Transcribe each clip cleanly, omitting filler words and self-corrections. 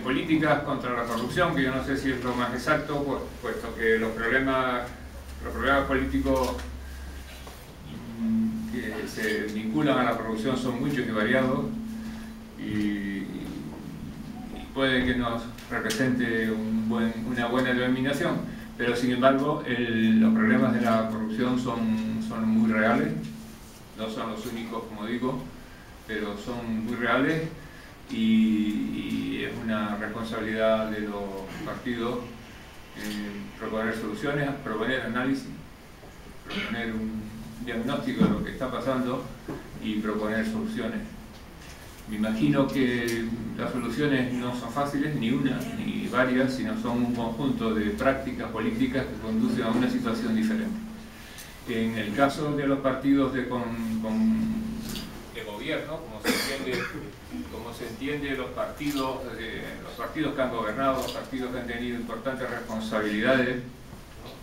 Políticas contra la corrupción, que yo no sé si es lo más exacto, puesto que los problemas políticos que se vinculan a la corrupción son muchos y variados, y puede que nos represente una buena denominación, pero sin embargo los problemas de la corrupción son muy reales, no son los únicos, como digo, pero son muy reales. Y es una responsabilidad de los partidos proponer soluciones, proponer análisis, proponer un diagnóstico de lo que está pasando y proponer soluciones. Me imagino que las soluciones no son fáciles, ni una ni varias, sino son un conjunto de prácticas políticas que conducen a una situación diferente. En el caso de los partidos de gobierno, como se entiende los partidos que han gobernado, los partidos que han tenido importantes responsabilidades,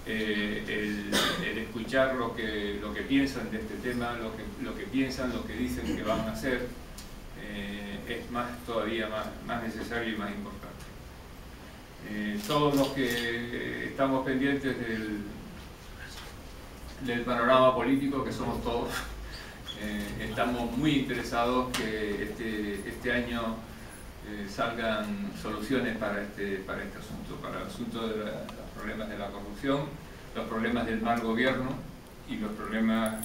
el escuchar lo que piensan de este tema, lo que piensan, lo que dicen que van a hacer, es todavía más necesario y más importante. Todos los que estamos pendientes del panorama político, que somos todos, estamos muy interesados que este año salgan soluciones para este asunto, para el asunto de los problemas de la corrupción, los problemas del mal gobierno y los problemas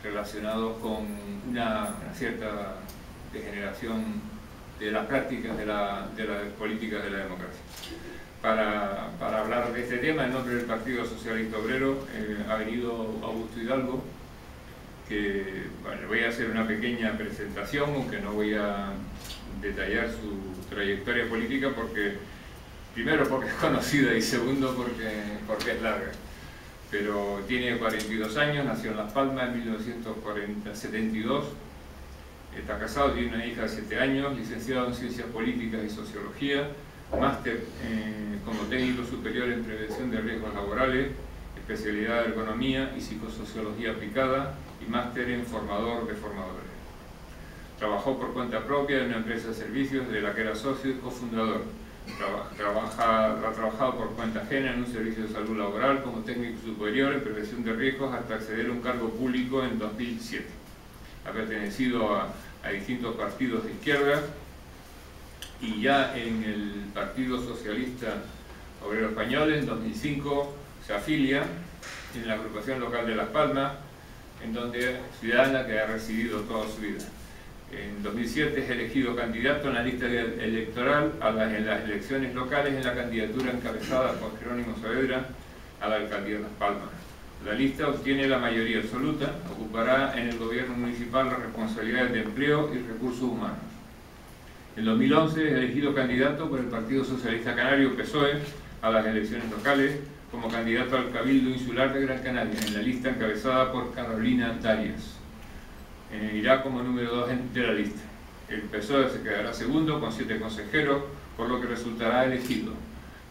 relacionados con una cierta degeneración de las prácticas de las políticas de la democracia. Para hablar de este tema, en nombre del Partido Socialista Obrero, ha venido Augusto Hidalgo, que le voy a hacer una pequeña presentación, aunque no voy a detallar su trayectoria política, primero porque es conocida y segundo porque es larga. Pero tiene 42 años, nació en Las Palmas en 1972, está casado, tiene una hija de 7 años, licenciado en Ciencias Políticas y Sociología, máster como técnico superior en Prevención de Riesgos Laborales, especialidad de Ergonomía y Psicosociología Aplicada, y máster en formador de formadores. Trabajó por cuenta propia en una empresa de servicios de la que era socio y cofundador. Ha trabajado por cuenta ajena en un servicio de salud laboral como técnico superior en prevención de riesgos hasta acceder a un cargo público en 2007. Ha pertenecido a distintos partidos de izquierda y ya en el Partido Socialista Obrero Español en 2005 se afilia en la agrupación local de Las Palmas, en donde ciudadana que ha residido toda su vida. En 2007 es elegido candidato en la lista electoral en las elecciones locales en la candidatura encabezada por Jerónimo Saavedra a la alcaldía de Las Palmas. La lista obtiene la mayoría absoluta, ocupará en el gobierno municipal las responsabilidades de empleo y recursos humanos. En 2011 es elegido candidato por el Partido Socialista Canario PSOE a las elecciones locales como candidato al Cabildo Insular de Gran Canaria, en la lista encabezada por Carolina Darias. Irá como número 2 de la lista. El PSOE se quedará segundo con 7 consejeros, por lo que resultará elegido.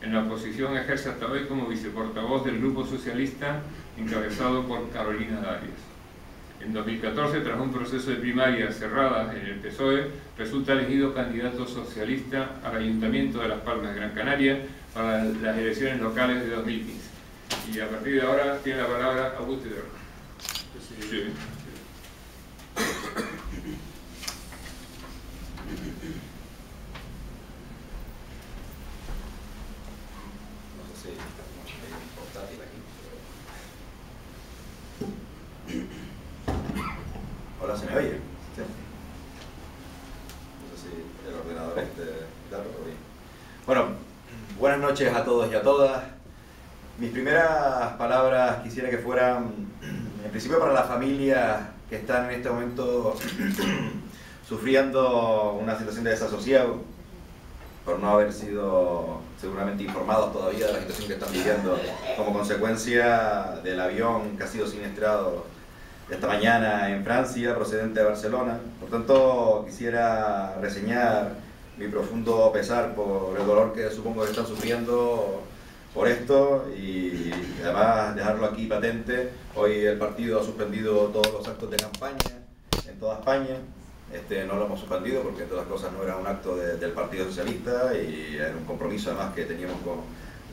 En la oposición ejerce hasta hoy como viceportavoz del Grupo Socialista, encabezado por Carolina Darias. En 2014, tras un proceso de primarias cerradas en el PSOE, resulta elegido candidato socialista al Ayuntamiento de Las Palmas de Gran Canaria para las elecciones locales de 2015. Y a partir de ahora tiene la palabra Augusto Hidalgo. Sí. Hola, ¿se me oye? ¿Sí? No sé si el ordenador da todo bien. Bueno, buenas noches a todos y a todas. Mis primeras palabras quisiera que fueran, en principio, para las familias que están en este momento sufriendo una situación de desasosiego por no haber sido seguramente informados todavía de la situación que están viviendo como consecuencia del avión que ha sido siniestrado esta mañana en Francia, procedente de Barcelona. Por tanto, quisiera reseñar mi profundo pesar por el dolor que supongo que están sufriendo por esto, y además dejarlo aquí patente. Hoy el partido ha suspendido todos los actos de campaña en toda España. No lo hemos suspendido porque, entre otras cosas, no era un acto del Partido Socialista y era un compromiso además que teníamos con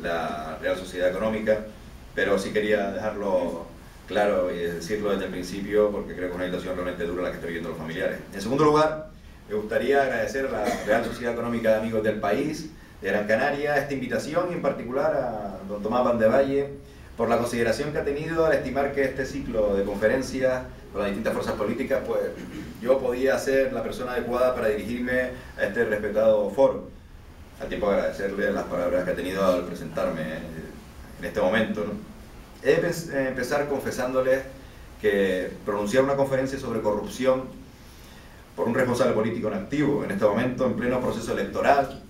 la Real Sociedad Económica, pero sí quería dejarlo claro y decirlo desde el principio, porque creo que es una situación realmente dura la que están viviendo los familiares. En segundo lugar, me gustaría agradecer a la Real Sociedad Económica de Amigos del País de Gran Canaria esta invitación, y en particular a don Tomás Vandevalle por la consideración que ha tenido al estimar que este ciclo de conferencias con las distintas fuerzas políticas, pues yo podía ser la persona adecuada para dirigirme a este respetado foro. Al tiempo de agradecerle las palabras que ha tenido al presentarme en este momento, ¿no? He de empezar confesándoles que pronunciar una conferencia sobre corrupción por un responsable político en activo en este momento, en pleno proceso electoral,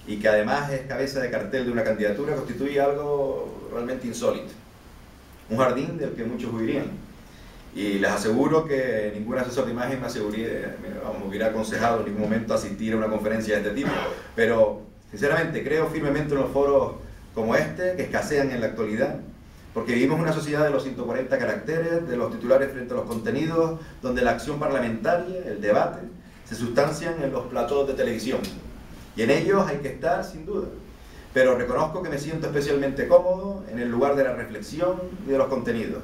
y que además es cabeza de cartel de una candidatura, constituye algo realmente insólito. Un jardín del que muchos huirían. Y les aseguro que ningún asesor de imagen me hubiera aconsejado en ningún momento asistir a una conferencia de este tipo. Pero, sinceramente, creo firmemente en los foros como este, que escasean en la actualidad, porque vivimos una sociedad de los 140 caracteres, de los titulares frente a los contenidos, donde la acción parlamentaria, el debate, se sustancian en los platós de televisión. Y en ellos hay que estar, sin duda. Pero reconozco que me siento especialmente cómodo en el lugar de la reflexión y de los contenidos,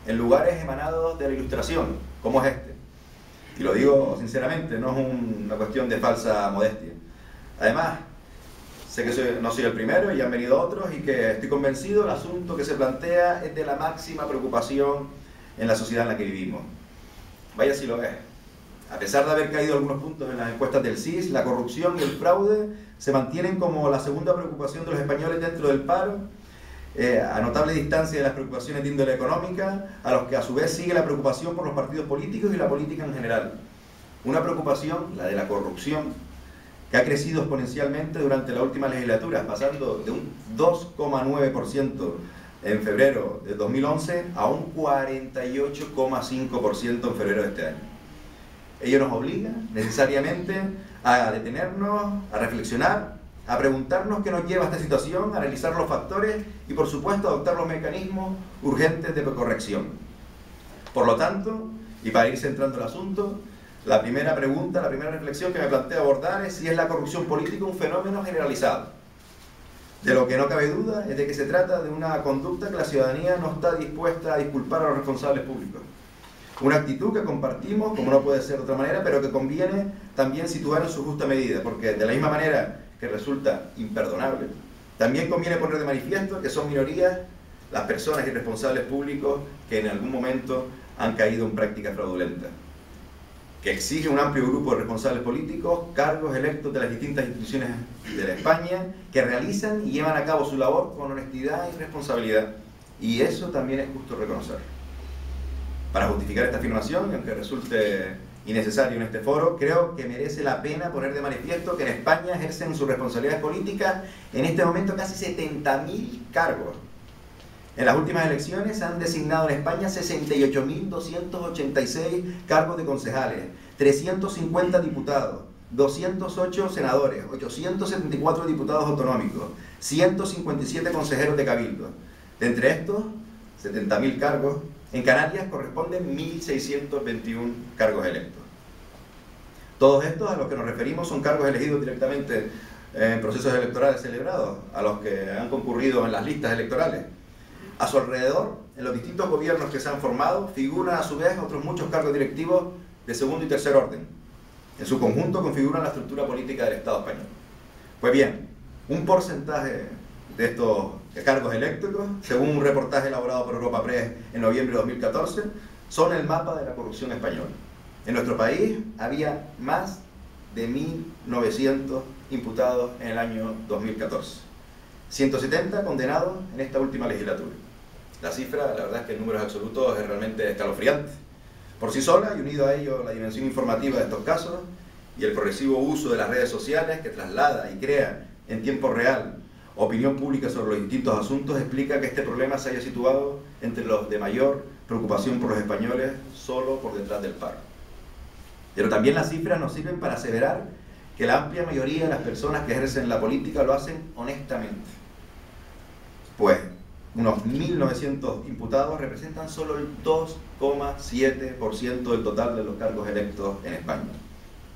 en lugares emanados de la ilustración, como es este. Y lo digo sinceramente, no es una cuestión de falsa modestia. Además, sé que no soy el primero y han venido otros, y que estoy convencido el asunto que se plantea es de la máxima preocupación en la sociedad en la que vivimos. Vaya si lo es. A pesar de haber caído algunos puntos en las encuestas del CIS, la corrupción y el fraude se mantienen como la segunda preocupación de los españoles dentro del paro, a notable distancia de las preocupaciones de índole económica, a los que a su vez sigue la preocupación por los partidos políticos y la política en general. Una preocupación, la de la corrupción, que ha crecido exponencialmente durante la última legislatura, pasando de un 2,9% en febrero de 2011 a un 48,5% en febrero de este año. Ello nos obliga necesariamente a detenernos, a reflexionar, a preguntarnos qué nos lleva a esta situación, a analizar los factores y, por supuesto, a adoptar los mecanismos urgentes de corrección. Por lo tanto, y para ir centrando el asunto, la primera pregunta, la primera reflexión que me planteo abordar es si es la corrupción política un fenómeno generalizado. De lo que no cabe duda es de que se trata de una conducta que la ciudadanía no está dispuesta a disculpar a los responsables públicos. Una actitud que compartimos, como no puede ser de otra manera, pero que conviene también situar en su justa medida, porque de la misma manera que resulta imperdonable, también conviene poner de manifiesto que son minorías las personas y responsables públicos que en algún momento han caído en prácticas fraudulentas, que exige un amplio grupo de responsables políticos, cargos electos de las distintas instituciones de la España, que realizan y llevan a cabo su labor con honestidad y responsabilidad. Y eso también es justo reconocer. Para justificar esta afirmación, y aunque resulte innecesario en este foro, creo que merece la pena poner de manifiesto que en España ejercen sus responsabilidades políticas en este momento casi 70.000 cargos. En las últimas elecciones se han designado en España 68.286 cargos de concejales, 350 diputados, 208 senadores, 874 diputados autonómicos, 157 consejeros de cabildo. De entre estos 70.000 cargos, en Canarias corresponden 1.621 cargos electos. Todos estos a los que nos referimos son cargos elegidos directamente en procesos electorales celebrados, a los que han concurrido en las listas electorales. A su alrededor, en los distintos gobiernos que se han formado, figuran a su vez otros muchos cargos directivos de segundo y tercer orden. En su conjunto configuran la estructura política del Estado español. Pues bien, un porcentaje de estos cargos electos, según un reportaje elaborado por Europa Press en noviembre de 2014, son el mapa de la corrupción española. En nuestro país había más de 1.900 imputados en el año 2014. 170 condenados en esta última legislatura. La cifra, la verdad es que en números absolutos es realmente escalofriante. Por sí sola, y unido a ello la dimensión informativa de estos casos y el progresivo uso de las redes sociales que traslada y crea en tiempo real opinión pública sobre los distintos asuntos, explica que este problema se haya situado entre los de mayor preocupación por los españoles, solo por detrás del paro. Pero también las cifras nos sirven para aseverar que la amplia mayoría de las personas que ejercen la política lo hacen honestamente. Pues unos 1.900 imputados representan solo el 2,7% del total de los cargos electos en España.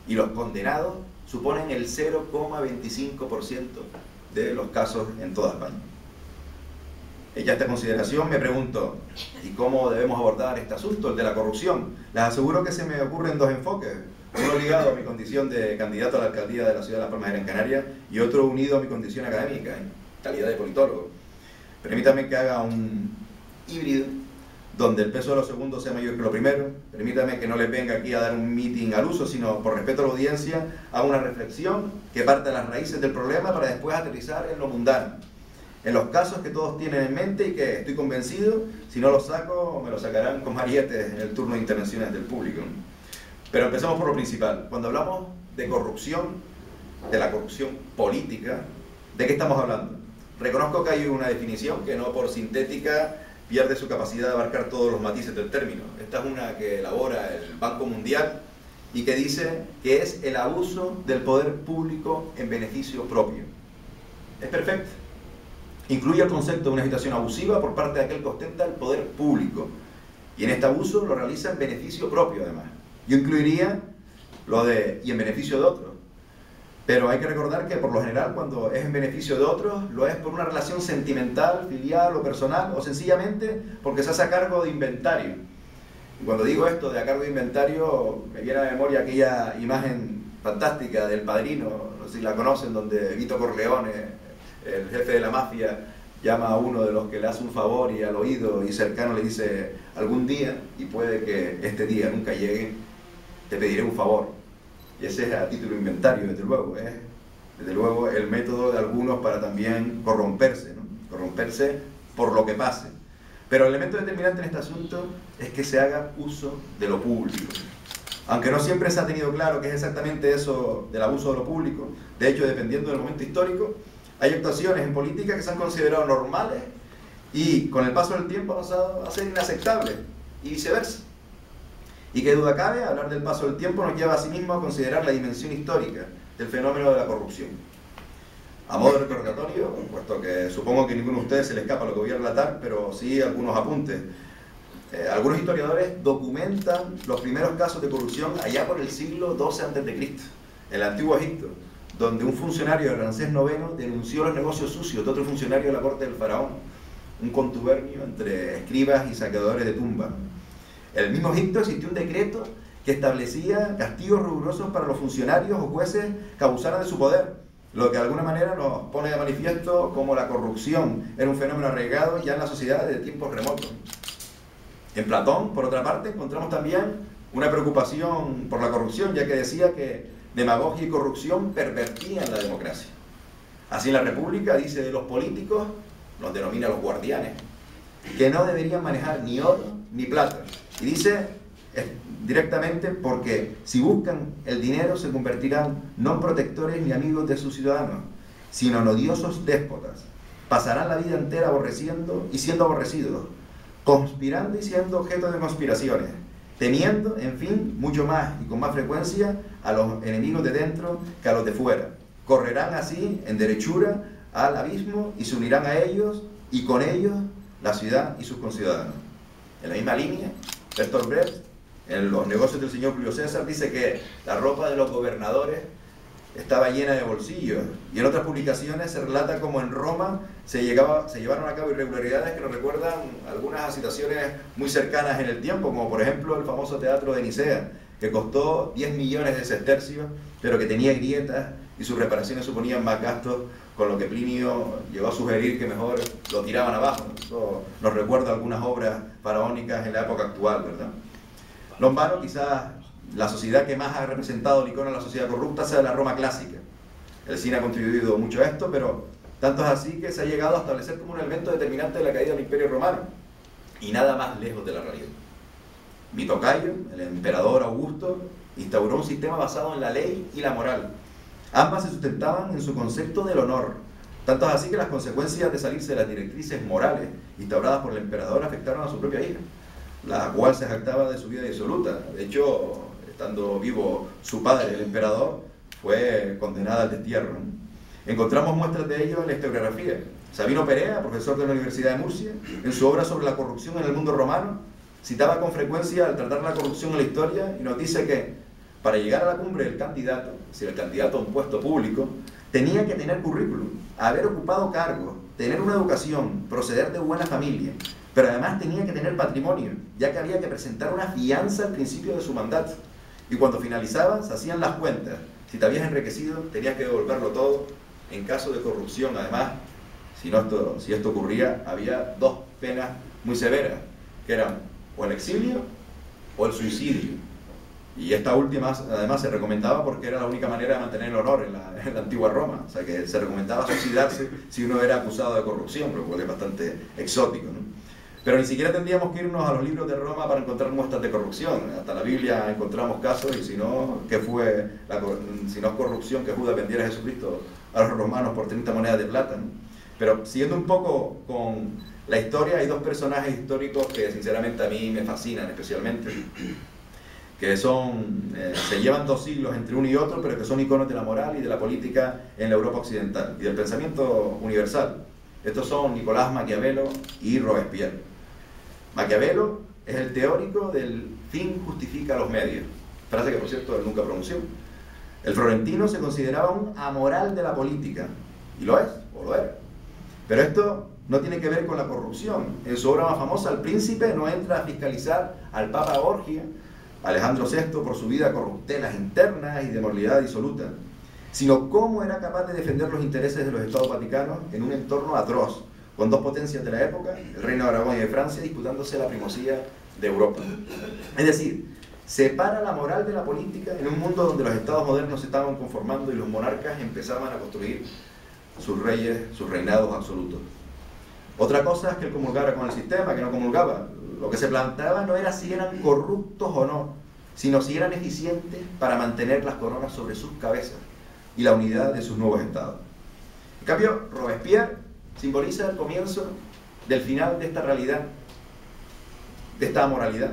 Y los condenados suponen el 0,25% de los casos en toda España. Hecha esta consideración, me pregunto, ¿y cómo debemos abordar este asunto, el de la corrupción? Les aseguro que se me ocurren dos enfoques, uno ligado a mi condición de candidato a la alcaldía de la ciudad de Las Palmas de Gran Canaria y otro unido a mi condición académica, en calidad de politólogo. Permítame que haga un híbrido, donde el peso de los segundos sea mayor que lo primero. Permítame que no les venga aquí a dar un meeting al uso, sino por respeto a la audiencia, haga una reflexión que parte de las raíces del problema para después aterrizar en lo mundano, en los casos que todos tienen en mente y que estoy convencido, si no los saco, me los sacarán con marietes en el turno de intervenciones del público. Pero empecemos por lo principal. Cuando hablamos de corrupción, de la corrupción política, ¿de qué estamos hablando? Reconozco que hay una definición que no por sintética pierde su capacidad de abarcar todos los matices del término. Esta es una que elabora el Banco Mundial y que dice que es el abuso del poder público en beneficio propio. Es perfecto. Incluye el concepto de una agitación abusiva por parte de aquel que ostenta el poder público. Y en este abuso lo realiza en beneficio propio, además. Yo incluiría lo de y en beneficio de otros. Pero hay que recordar que por lo general cuando es en beneficio de otros lo es por una relación sentimental, filial o personal, o sencillamente porque se hace a cargo de inventario. Y cuando digo esto de a cargo de inventario, me viene a la memoria aquella imagen fantástica del Padrino, no sé si la conocen, donde Vito Corleone, el jefe de la mafia, llama a uno de los que le hace un favor y al oído y cercano le dice: algún día, y puede que este día nunca llegue, te pediré un favor. Y ese es a título inventario, desde luego, es desde luego el método de algunos para también corromperse, ¿no? Corromperse por lo que pase. Pero el elemento determinante en este asunto es que se haga uso de lo público. Aunque no siempre se ha tenido claro qué es exactamente eso del abuso de lo público, de hecho, dependiendo del momento histórico, hay actuaciones en política que se han considerado normales y con el paso del tiempo han pasado a ser inaceptables, y viceversa. Y qué duda cabe, hablar del paso del tiempo nos lleva a sí mismo a considerar la dimensión histórica del fenómeno de la corrupción. A modo de recordatorio, puesto que supongo que a ninguno de ustedes se le escapa lo que voy a relatar, pero sí algunos apuntes. Algunos historiadores documentan los primeros casos de corrupción allá por el siglo XII a.C., en el Antiguo Egipto, donde un funcionario de Ramsés IX denunció los negocios sucios de otro funcionario de la corte del faraón, un contubernio entre escribas y saqueadores de tumbas. En el mismo Egipto existió un decreto que establecía castigos rigurosos para los funcionarios o jueces que abusaran de su poder, lo que de alguna manera nos pone de manifiesto cómo la corrupción era un fenómeno arraigado ya en la sociedad desde tiempos remotos. En Platón, por otra parte, encontramos también una preocupación por la corrupción, ya que decía que demagogia y corrupción pervertían la democracia. Así en la República dice de los políticos, los denomina los guardianes, que no deberían manejar ni oro ni plata. Y dice directamente porque si buscan el dinero se convertirán no en protectores ni amigos de sus ciudadanos, sino en odiosos déspotas. Pasarán la vida entera aborreciendo y siendo aborrecidos, conspirando y siendo objeto de conspiraciones, temiendo, en fin, mucho más y con más frecuencia a los enemigos de dentro que a los de fuera. Correrán así en derechura al abismo y se unirán a ellos y con ellos la ciudad y sus conciudadanos. En la misma línea, Bertolt Brecht, en Los negocios del señor Julio César, dice que la ropa de los gobernadores estaba llena de bolsillos, y en otras publicaciones se relata como en Roma se llevaron a cabo irregularidades que nos recuerdan algunas situaciones muy cercanas en el tiempo, como por ejemplo el famoso teatro de Nicea, que costó 10 millones de sestercios, pero que tenía grietas y sus reparaciones suponían más gastos, con lo que Plinio llegó a sugerir que mejor lo tiraban abajo. Eso nos recuerda algunas obras faraónicas en la época actual, ¿verdad? No en vano, quizás la sociedad que más ha representado el icono de la sociedad corrupta sea la Roma clásica. El cine ha contribuido mucho a esto, pero Tanto es así que se ha llegado a establecer como un elemento determinante de la caída del Imperio Romano, y nada más lejos de la realidad. Mi tocayo, el emperador Augusto, instauró un sistema basado en la ley y la moral. Ambas se sustentaban en su concepto del honor. Tanto es así que las consecuencias de salirse de las directrices morales instauradas por el emperador afectaron a su propia hija, la cual se jactaba de su vida disoluta. De hecho, estando vivo su padre, el emperador, fue condenada al destierro. Encontramos muestras de ello en la historiografía. Sabino Perea, profesor de la Universidad de Murcia, en su obra sobre la corrupción en el mundo romano, citaba con frecuencia al tratar la corrupción en la historia y nos dice que para llegar a la cumbre del candidato, es decir, el candidato a un puesto público, tenía que tener currículum, haber ocupado cargos, tener una educación, proceder de buena familia, pero además tenía que tener patrimonio, ya que había que presentar una fianza al principio de su mandato. Y cuando finalizaban, se hacían las cuentas. Si te habías enriquecido, tenías que devolverlo todo. En caso de corrupción, además, si esto ocurría, había dos penas muy severas, que eran o el exilio o el suicidio. Y esta última, además, se recomendaba porque era la única manera de mantener el honor en la antigua Roma. O sea, que se recomendaba suicidarse si uno era acusado de corrupción, lo cual es bastante exótico, ¿no? Pero ni siquiera tendríamos que irnos a los libros de Roma para encontrar muestras de corrupción. Hasta la Biblia encontramos casos, y si no es corrupción que Judas vendiera a Jesucristo a los romanos por 30 monedas de plata, ¿no? Pero siguiendo un poco con la historia, hay dos personajes históricos que sinceramente a mí me fascinan especialmente, que se llevan 2 siglos entre uno y otro, pero que son iconos de la moral y de la política en la Europa occidental y del pensamiento universal. Estos son Nicolás Maquiavelo y Robespierre. Maquiavelo es el teórico del fin justifica los medios, frase que por cierto él nunca pronunció. El florentino se consideraba un amoral de la política, y lo es, o lo era. Pero esto no tiene que ver con la corrupción. En su obra más famosa, El Príncipe, no entra a fiscalizar al Papa Borgia, Alejandro VI, por su vida corruptelas internas y de moralidad disoluta, sino cómo era capaz de defender los intereses de los Estados Vaticanos en un entorno atroz, con 2 potencias de la época, el Reino de Aragón y de Francia, disputándose la primacía de Europa. Es decir, separa la moral de la política en un mundo donde los estados modernos se estaban conformando y los monarcas empezaban a construir sus reyes, sus reinados absolutos. Otra cosa es que él comulgara con el sistema, que no comulgaba. Lo que se planteaba no era si eran corruptos o no, sino si eran eficientes para mantener las coronas sobre sus cabezas y la unidad de sus nuevos estados. En cambio, Robespierre simboliza el comienzo del final de esta realidad, de esta amoralidad.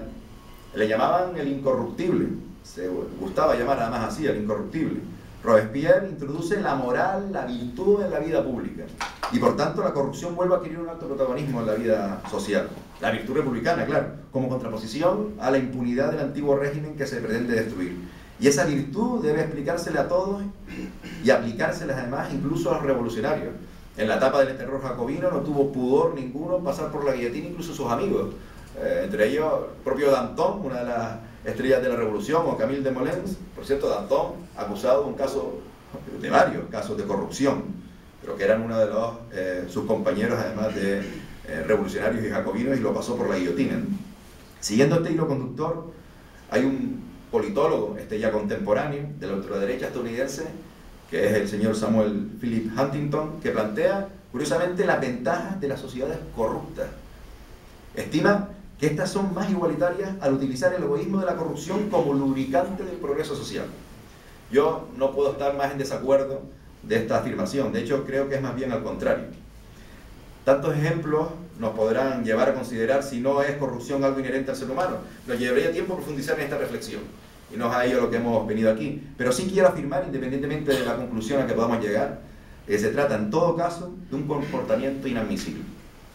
Le llamaban el incorruptible, se gustaba llamar además así, el incorruptible. Robespierre introduce la moral, la virtud en la vida pública, y por tanto la corrupción vuelve a adquirir un alto protagonismo en la vida social. La virtud republicana, claro, como contraposición a la impunidad del antiguo régimen que se pretende destruir. Y esa virtud debe explicársele a todos y aplicárselas además incluso a los revolucionarios. En la etapa del terror jacobino no tuvo pudor ninguno en pasar por la guillotina incluso sus amigos. Entre ellos el propio Danton, una de las estrellas de la revolución, o Camille Desmoulins. Por cierto, Danton acusado de varios casos de corrupción, pero que eran uno de sus compañeros además de revolucionarios y jacobinos, y lo pasó por la guillotina. Siguiendo este hilo conductor, hay un politólogo ya contemporáneo de la ultraderecha estadounidense, que es el señor Samuel Philip Huntington, que plantea curiosamente las ventajas de las sociedades corruptas. Estima que estas son más igualitarias al utilizar el egoísmo de la corrupción como lubricante del progreso social. Yo no puedo estar más en desacuerdo de esta afirmación. De hecho, creo que es más bien al contrario. Tantos ejemplos nos podrán llevar a considerar si no es corrupción algo inherente al ser humano. Nos llevaría tiempo profundizar en esta reflexión, y no es a ello lo que hemos venido aquí. Pero sí quiero afirmar, independientemente de la conclusión a que podamos llegar, que se trata en todo caso de un comportamiento inadmisible.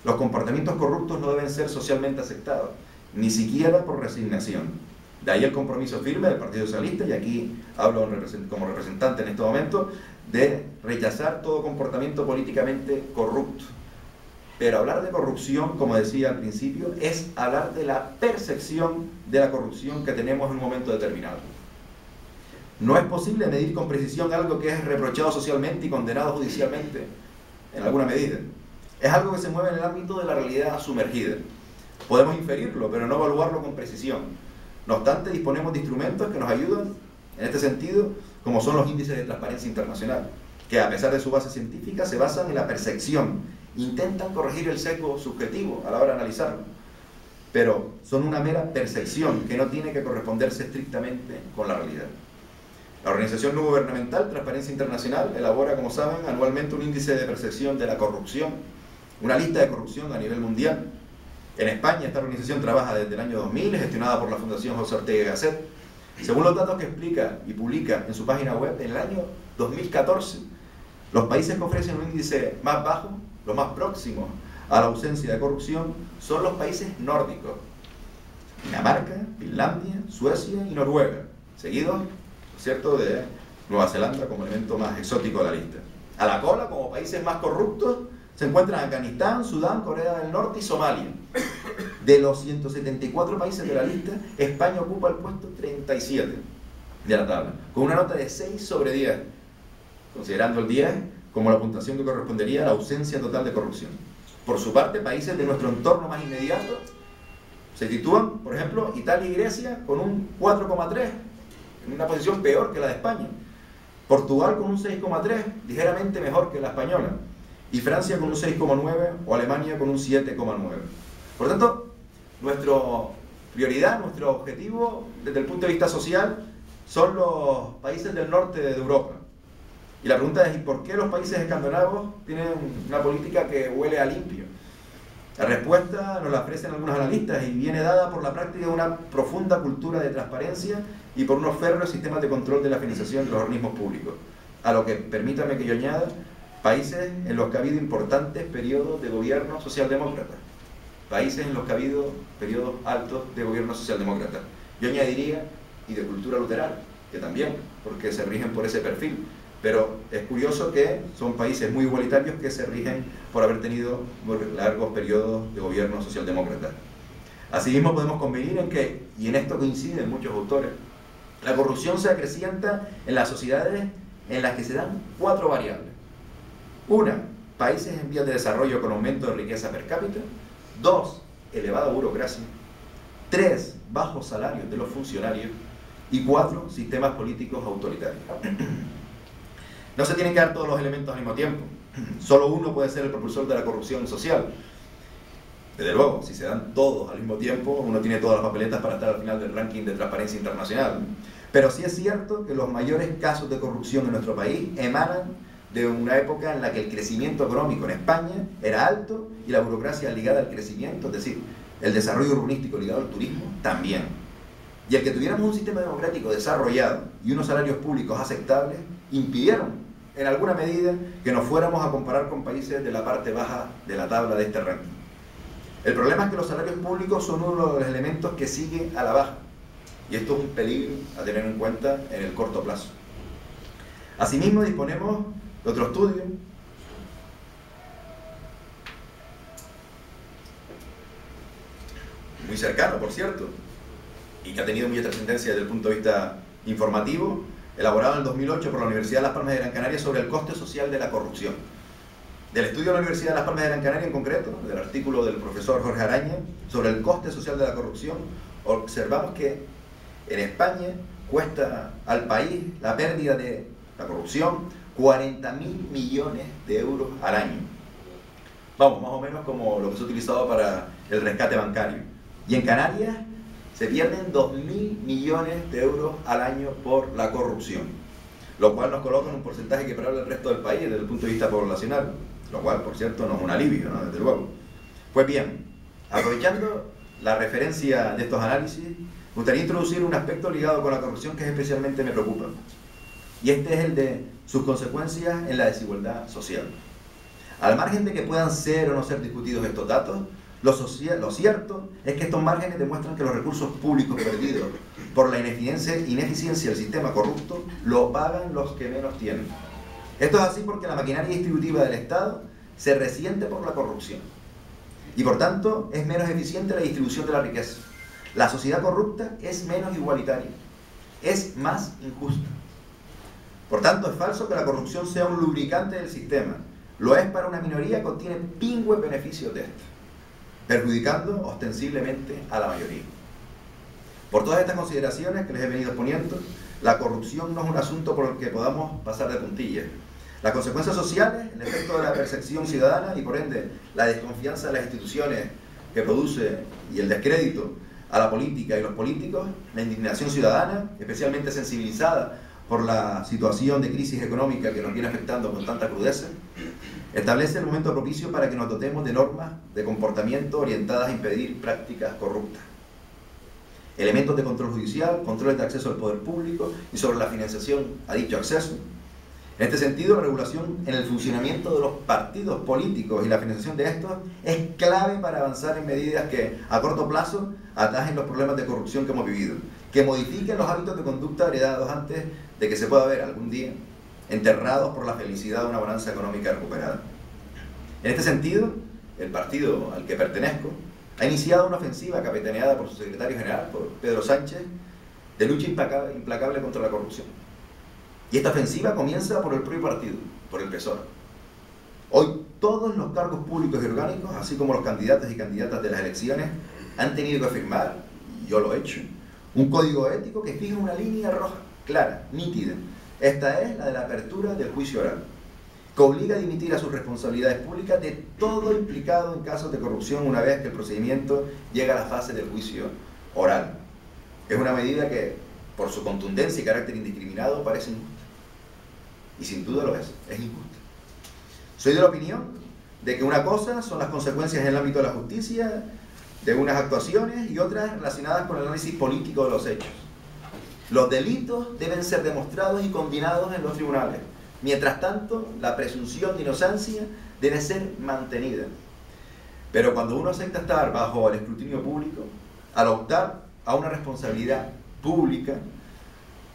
Los comportamientos corruptos no deben ser socialmente aceptados, ni siquiera por resignación. De ahí el compromiso firme del Partido Socialista, y aquí hablo como representante en este momento, de rechazar todo comportamiento políticamente corrupto. Pero hablar de corrupción, como decía al principio, es hablar de la percepción de la corrupción que tenemos en un momento determinado. No es posible medir con precisión algo que es reprochado socialmente y condenado judicialmente, en alguna medida. Es algo que se mueve en el ámbito de la realidad sumergida. Podemos inferirlo, pero no evaluarlo con precisión. No obstante, disponemos de instrumentos que nos ayudan en este sentido, como son los índices de transparencia internacional. que a pesar de su base científica se basan en la percepción, intentan corregir el sesgo subjetivo a la hora de analizarlo, pero son una mera percepción que no tiene que corresponderse estrictamente con la realidad. La organización no gubernamental Transparencia Internacional elabora, como saben, anualmente un índice de percepción de la corrupción, una lista de corrupción a nivel mundial. En España esta organización trabaja desde el año 2000, gestionada por la Fundación José Ortega y Gasset. Según los datos que explica y publica en su página web, en el año 2014, los países que ofrecen un índice más bajo, los más próximos a la ausencia de corrupción, son los países nórdicos: Dinamarca, Finlandia, Suecia y Noruega, seguidos, ¿cierto?, de Nueva Zelanda como elemento más exótico de la lista. A la cola, como países más corruptos, se encuentran Afganistán, Sudán, Corea del Norte y Somalia. De los 174 países de la lista, España ocupa el puesto 37 de la tabla, con una nota de 6 sobre 10, considerando el 10 como la puntuación que correspondería a la ausencia total de corrupción. Por su parte, países de nuestro entorno más inmediato se sitúan, por ejemplo, Italia y Grecia con un 4,3, en una posición peor que la de España. Portugal con un 6,3, ligeramente mejor que la española. Y Francia con un 6,9 o Alemania con un 7,9. Por tanto, nuestra prioridad, nuestro objetivo desde el punto de vista social son los países del norte de Europa. Y la pregunta es: ¿y por qué los países escandinavos tienen una política que huele a limpio? La respuesta nos la ofrecen algunos analistas y viene dada por la práctica de una profunda cultura de transparencia y por unos férreos sistemas de control de la financiación de los organismos públicos. A lo que, permítame que yo añada, países en los que ha habido importantes periodos de gobierno socialdemócrata. Países en los que ha habido periodos altos de gobierno socialdemócrata. Yo añadiría, y de cultura luterana, que también, porque se rigen por ese perfil. Pero es curioso que son países muy igualitarios que se rigen por haber tenido largos periodos de gobierno socialdemócrata. Asimismo, podemos convenir en que, y en esto coinciden muchos autores, la corrupción se acrecienta en las sociedades en las que se dan 4 variables. 1, países en vías de desarrollo con aumento de riqueza per cápita. 2, elevada burocracia. 3, bajos salarios de los funcionarios. Y 4, sistemas políticos autoritarios. No se tienen que dar todos los elementos al mismo tiempo. Solo uno puede ser el propulsor de la corrupción social. Desde luego, si se dan todos al mismo tiempo, uno tiene todas las papeletas para estar al final del ranking de Transparencia Internacional. Pero sí es cierto que los mayores casos de corrupción en nuestro país emanan de una época en la que el crecimiento económico en España era alto y la burocracia ligada al crecimiento, es decir, el desarrollo urbanístico ligado al turismo, también. Y el que tuviéramos un sistema democrático desarrollado y unos salarios públicos aceptables impidieron en alguna medida que nos fuéramos a comparar con países de la parte baja de la tabla de este ranking. El problema es que los salarios públicos son uno de los elementos que sigue a la baja, y esto es un peligro a tener en cuenta en el corto plazo. Asimismo, disponemos de otro estudio muy cercano, por cierto, y que ha tenido mucha trascendencia desde el punto de vista informativo, elaborado en el 2008 por la Universidad de Las Palmas de Gran Canaria sobre el coste social de la corrupción. Del estudio de la Universidad de Las Palmas de Gran Canaria en concreto, del artículo del profesor Jorge Araña sobre el coste social de la corrupción, observamos que en España cuesta al país la pérdida de la corrupción 40.000 millones de euros al año. Vamos, más o menos como lo que se ha utilizado para el rescate bancario. Y en Canarias se pierden 2.000 millones de euros al año por la corrupción, lo cual nos coloca en un porcentaje equiparable al resto del país desde el punto de vista poblacional, lo cual, por cierto, no es un alivio, ¿no?, desde luego. Pues bien, aprovechando la referencia de estos análisis, me gustaría introducir un aspecto ligado con la corrupción que especialmente me preocupa, y este es el de sus consecuencias en la desigualdad social. Al margen de que puedan ser o no ser discutidos estos datos, lo cierto es que estos márgenes demuestran que los recursos públicos perdidos por la ineficiencia del sistema corrupto lo pagan los que menos tienen. Esto es así porque la maquinaria distributiva del Estado se resiente por la corrupción y por tanto es menos eficiente la distribución de la riqueza. La sociedad corrupta es menos igualitaria, es más injusta. Por tanto, es falso que la corrupción sea un lubricante del sistema. Lo es para una minoría que obtiene pingües beneficios de esto, perjudicando ostensiblemente a la mayoría. Por todas estas consideraciones que les he venido exponiendo, la corrupción no es un asunto por el que podamos pasar de puntillas. Las consecuencias sociales, el efecto de la percepción ciudadana y por ende la desconfianza de las instituciones que produce y el descrédito a la política y los políticos, la indignación ciudadana, especialmente sensibilizada por la situación de crisis económica que nos viene afectando con tanta crudeza, establece el momento propicio para que nos dotemos de normas de comportamiento orientadas a impedir prácticas corruptas. Elementos de control judicial, controles de acceso al poder público y sobre la financiación a dicho acceso. En este sentido, la regulación en el funcionamiento de los partidos políticos y la financiación de estos es clave para avanzar en medidas que a corto plazo atajen los problemas de corrupción que hemos vivido, que modifiquen los hábitos de conducta heredados antes de que se pueda ver algún día enterrados por la felicidad de una bonanza económica recuperada. En este sentido, el partido al que pertenezco ha iniciado una ofensiva capitaneada por su secretario general, por Pedro Sánchez, de lucha implacable contra la corrupción. Y esta ofensiva comienza por el propio partido, por el PSOE. Hoy todos los cargos públicos y orgánicos, así como los candidatos y candidatas de las elecciones, han tenido que firmar, y yo lo he hecho, un código ético que fija una línea roja, clara, nítida. Esta es la de la apertura del juicio oral, que obliga a dimitir a sus responsabilidades públicas de todo implicado en casos de corrupción una vez que el procedimiento llega a la fase del juicio oral. Es una medida que, por su contundencia y carácter indiscriminado, parece injusta. Y sin duda lo es injusta. Soy de la opinión de que una cosa son las consecuencias en el ámbito de la justicia de unas actuaciones y otras relacionadas con el análisis político de los hechos. Los delitos deben ser demostrados y condenados en los tribunales. Mientras tanto, la presunción de inocencia debe ser mantenida. Pero cuando uno acepta estar bajo el escrutinio público, al optar a una responsabilidad pública,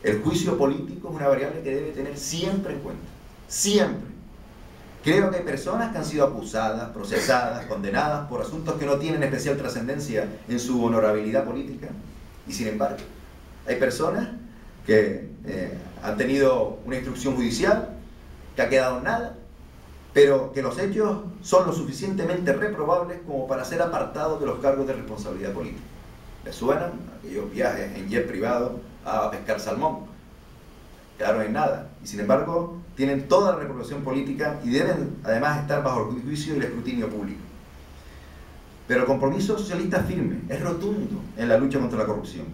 el juicio político es una variable que debe tener siempre en cuenta. Siempre. Creo que hay personas que han sido acusadas, procesadas, condenadas por asuntos que no tienen especial trascendencia en su honorabilidad política. Y sin embargo, hay personas que han tenido una instrucción judicial que ha quedado en nada, pero que los hechos son lo suficientemente reprobables como para ser apartados de los cargos de responsabilidad política. ¿Les suenan aquellos viajes en jet privado a pescar salmón? Quedaron en nada, y sin embargo tienen toda la reprobación política y deben además estar bajo el juicio y el escrutinio público. Pero el compromiso socialista es firme, es rotundo en la lucha contra la corrupción.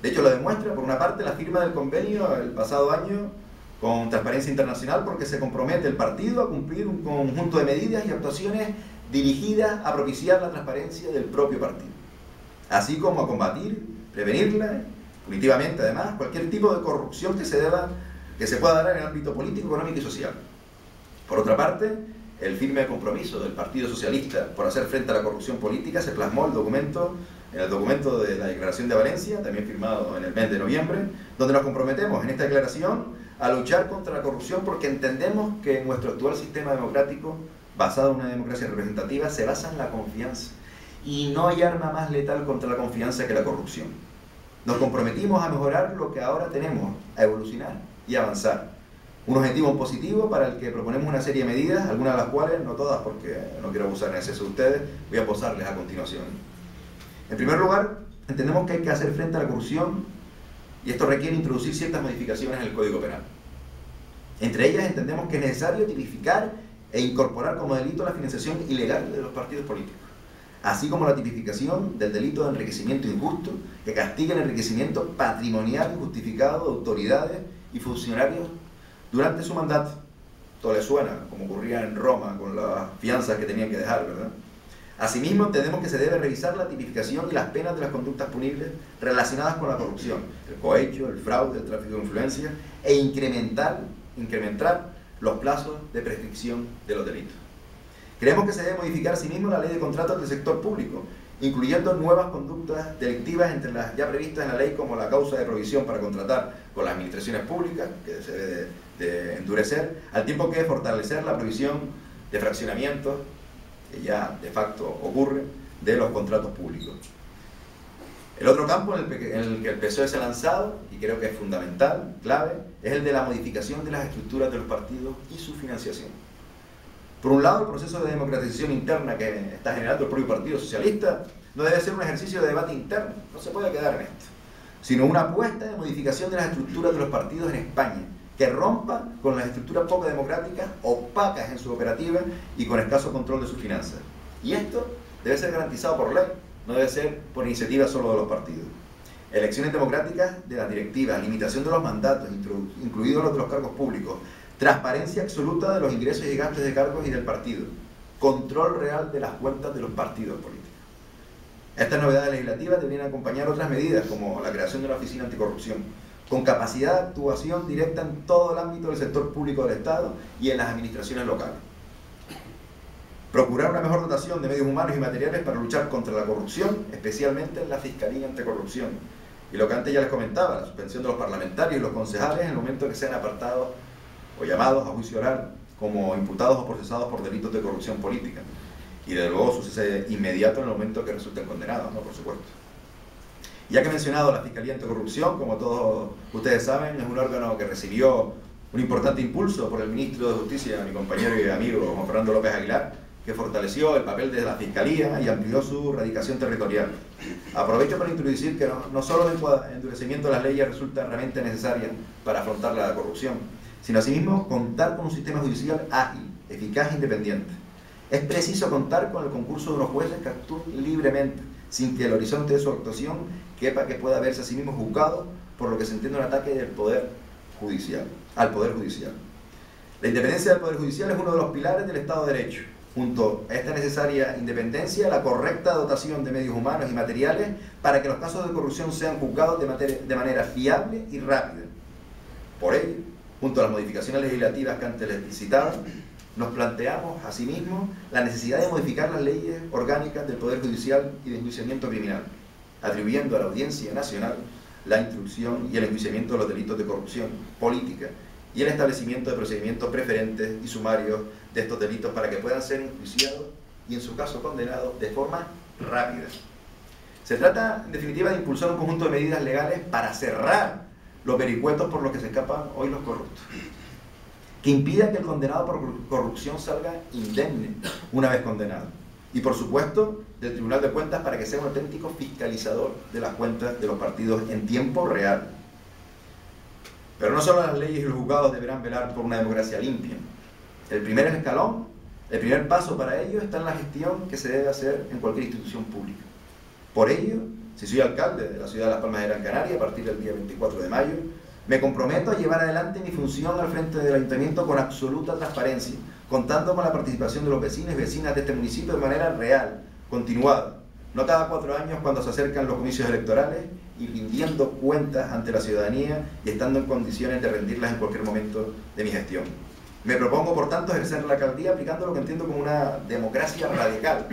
De hecho lo demuestra por una parte la firma del convenio el pasado año con Transparencia Internacional, porque se compromete el partido a cumplir un conjunto de medidas y actuaciones dirigidas a propiciar la transparencia del propio partido, así como a combatir, prevenirla, punitivamente además, cualquier tipo de corrupción que se pueda dar en el ámbito político, económico y social. Por otra parte, el firme compromiso del Partido Socialista por hacer frente a la corrupción política se plasmó en el documento de la Declaración de Valencia, también firmado en el mes de noviembre, donde nos comprometemos en esta declaración a luchar contra la corrupción porque entendemos que nuestro actual sistema democrático, basado en una democracia representativa, se basa en la confianza. Y no hay arma más letal contra la confianza que la corrupción. Nos comprometimos a mejorar lo que ahora tenemos, a evolucionar y avanzar. Un objetivo positivo para el que proponemos una serie de medidas, algunas de las cuales, no todas porque no quiero abusar en exceso de ustedes, voy a posarles a continuación. En primer lugar, entendemos que hay que hacer frente a la corrupción y esto requiere introducir ciertas modificaciones en el Código Penal. Entre ellas entendemos que es necesario tipificar e incorporar como delito la financiación ilegal de los partidos políticos, así como la tipificación del delito de enriquecimiento injusto que castiga el enriquecimiento patrimonial injustificado de autoridades y funcionarios durante su mandato. Todo les suena, como ocurría en Roma con las fianzas que tenían que dejar, ¿verdad? Asimismo, entendemos que se debe revisar la tipificación y las penas de las conductas punibles relacionadas con la corrupción, el cohecho, el fraude, el tráfico de influencia, e incrementar los plazos de prescripción de los delitos. Creemos que se debe modificar asimismo la ley de contratos del sector público, incluyendo nuevas conductas delictivas entre las ya previstas en la ley, como la causa de provisión para contratar con las administraciones públicas, que se debe de endurecer, al tiempo que fortalecer la prohibición de fraccionamientos, que ya de facto ocurre, de los contratos públicos. El otro campo en el que el PSOE se ha lanzado, y creo que es fundamental, clave, es el de la modificación de las estructuras de los partidos y su financiación. Por un lado, el proceso de democratización interna que está generando el propio Partido Socialista no debe ser un ejercicio de debate interno, no se puede quedar en esto, sino una apuesta de modificación de las estructuras de los partidos en España, que rompa con las estructuras poco democráticas, opacas en su operativa y con escaso control de sus finanzas. Y esto debe ser garantizado por ley, no debe ser por iniciativa solo de los partidos. Elecciones democráticas de las directivas, limitación de los mandatos, incluidos los de los cargos públicos, transparencia absoluta de los ingresos y gastos de cargos y del partido, control real de las cuentas de los partidos políticos. Estas novedades legislativas deberían acompañar otras medidas, como la creación de una oficina anticorrupción, con capacidad de actuación directa en todo el ámbito del sector público del Estado y en las administraciones locales. Procurar una mejor dotación de medios humanos y materiales para luchar contra la corrupción, especialmente en la Fiscalía Anticorrupción. Y lo que antes ya les comentaba, la suspensión de los parlamentarios y los concejales en el momento que sean apartados o llamados a juicio oral como imputados o procesados por delitos de corrupción política. Y desde luego su cese inmediato en el momento que resulten condenados, ¿no? Por supuesto. Ya que he mencionado la Fiscalía Anticorrupción, como todos ustedes saben, es un órgano que recibió un importante impulso por el ministro de Justicia, mi compañero y amigo Juan Fernando López Aguilar, que fortaleció el papel de la Fiscalía y amplió su radicación territorial. Aprovecho para introducir que no solo el endurecimiento de las leyes resulta realmente necesaria para afrontar la corrupción, sino asimismo contar con un sistema judicial ágil, eficaz e independiente. Es preciso contar con el concurso de unos jueces que actúen libremente, sin que el horizonte de su actuación quepa que pueda verse a sí mismo juzgado por lo que se entiende un ataque del poder judicial, al Poder Judicial. La independencia del Poder Judicial es uno de los pilares del Estado de Derecho. Junto a esta necesaria independencia, la correcta dotación de medios humanos y materiales para que los casos de corrupción sean juzgados de manera fiable y rápida. Por ello, junto a las modificaciones legislativas que antes les citaba, nos planteamos asimismo la necesidad de modificar las leyes orgánicas del Poder Judicial y de enjuiciamiento criminal, atribuyendo a la Audiencia Nacional la instrucción y el enjuiciamiento de los delitos de corrupción política y el establecimiento de procedimientos preferentes y sumarios de estos delitos para que puedan ser enjuiciados y en su caso condenados de forma rápida. Se trata en definitiva de impulsar un conjunto de medidas legales para cerrar los vericuetos por los que se escapan hoy los corruptos, que impida que el condenado por corrupción salga indemne una vez condenado, y por supuesto del Tribunal de Cuentas para que sea un auténtico fiscalizador de las cuentas de los partidos en tiempo real. Pero no solo las leyes y los juzgados deberán velar por una democracia limpia. El primer escalón, el primer paso para ello está en la gestión que se debe hacer en cualquier institución pública. Por ello, si soy alcalde de la ciudad de Las Palmas de Gran Canaria a partir del día 24 de mayo, me comprometo a llevar adelante mi función al frente del ayuntamiento con absoluta transparencia, contando con la participación de los vecinos y vecinas de este municipio de manera real, continuada, no cada 4 años cuando se acercan los comicios electorales y rindiendo cuentas ante la ciudadanía y estando en condiciones de rendirlas en cualquier momento de mi gestión. Me propongo, por tanto, ejercer la alcaldía aplicando lo que entiendo como una democracia radical.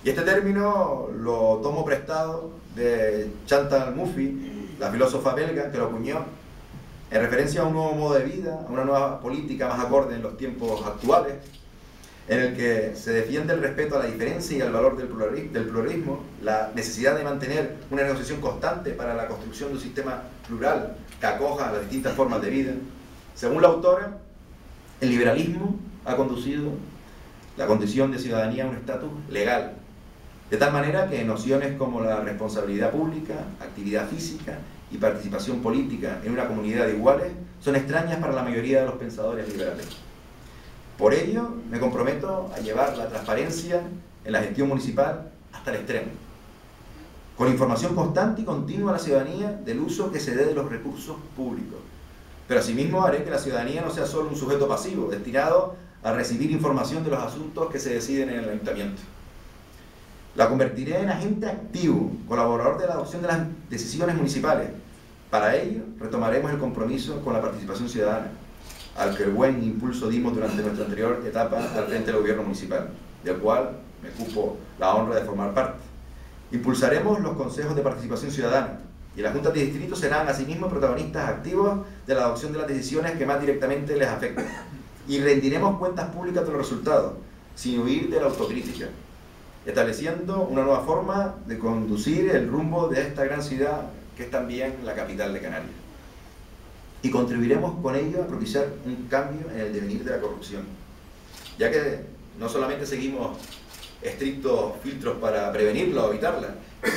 Y este término lo tomo prestado de Chantal Mouffe, la filósofa belga que lo acuñó, en referencia a un nuevo modo de vida, a una nueva política más acorde en los tiempos actuales, en el que se defiende el respeto a la diferencia y al valor del pluralismo, la necesidad de mantener una negociación constante para la construcción de un sistema plural que acoja las distintas formas de vida. Según la autora, el liberalismo ha conducido la condición de ciudadanía a un estatus legal, de tal manera que nociones como la responsabilidad pública, actividad física y participación política en una comunidad de iguales son extrañas para la mayoría de los pensadores liberales. Por ello, me comprometo a llevar la transparencia en la gestión municipal hasta el extremo, con información constante y continua a la ciudadanía del uso que se dé de los recursos públicos. Pero asimismo haré que la ciudadanía no sea solo un sujeto pasivo, destinado a recibir información de los asuntos que se deciden en el ayuntamiento. La convertiré en agente activo, colaborador de la adopción de las decisiones municipales. Para ello, retomaremos el compromiso con la participación ciudadana, al que el buen impulso dimos durante nuestra anterior etapa al frente del gobierno municipal, del cual me cupo la honra de formar parte. Impulsaremos los consejos de participación ciudadana, y las juntas de distrito serán asimismo protagonistas activos de la adopción de las decisiones que más directamente les afectan. Y rendiremos cuentas públicas de los resultados, sin huir de la autocrítica, estableciendo una nueva forma de conducir el rumbo de esta gran ciudad que es también la capital de Canarias. Y contribuiremos con ello a propiciar un cambio en el devenir de la corrupción, ya que no solamente seguimos estrictos filtros para prevenirla o evitarla,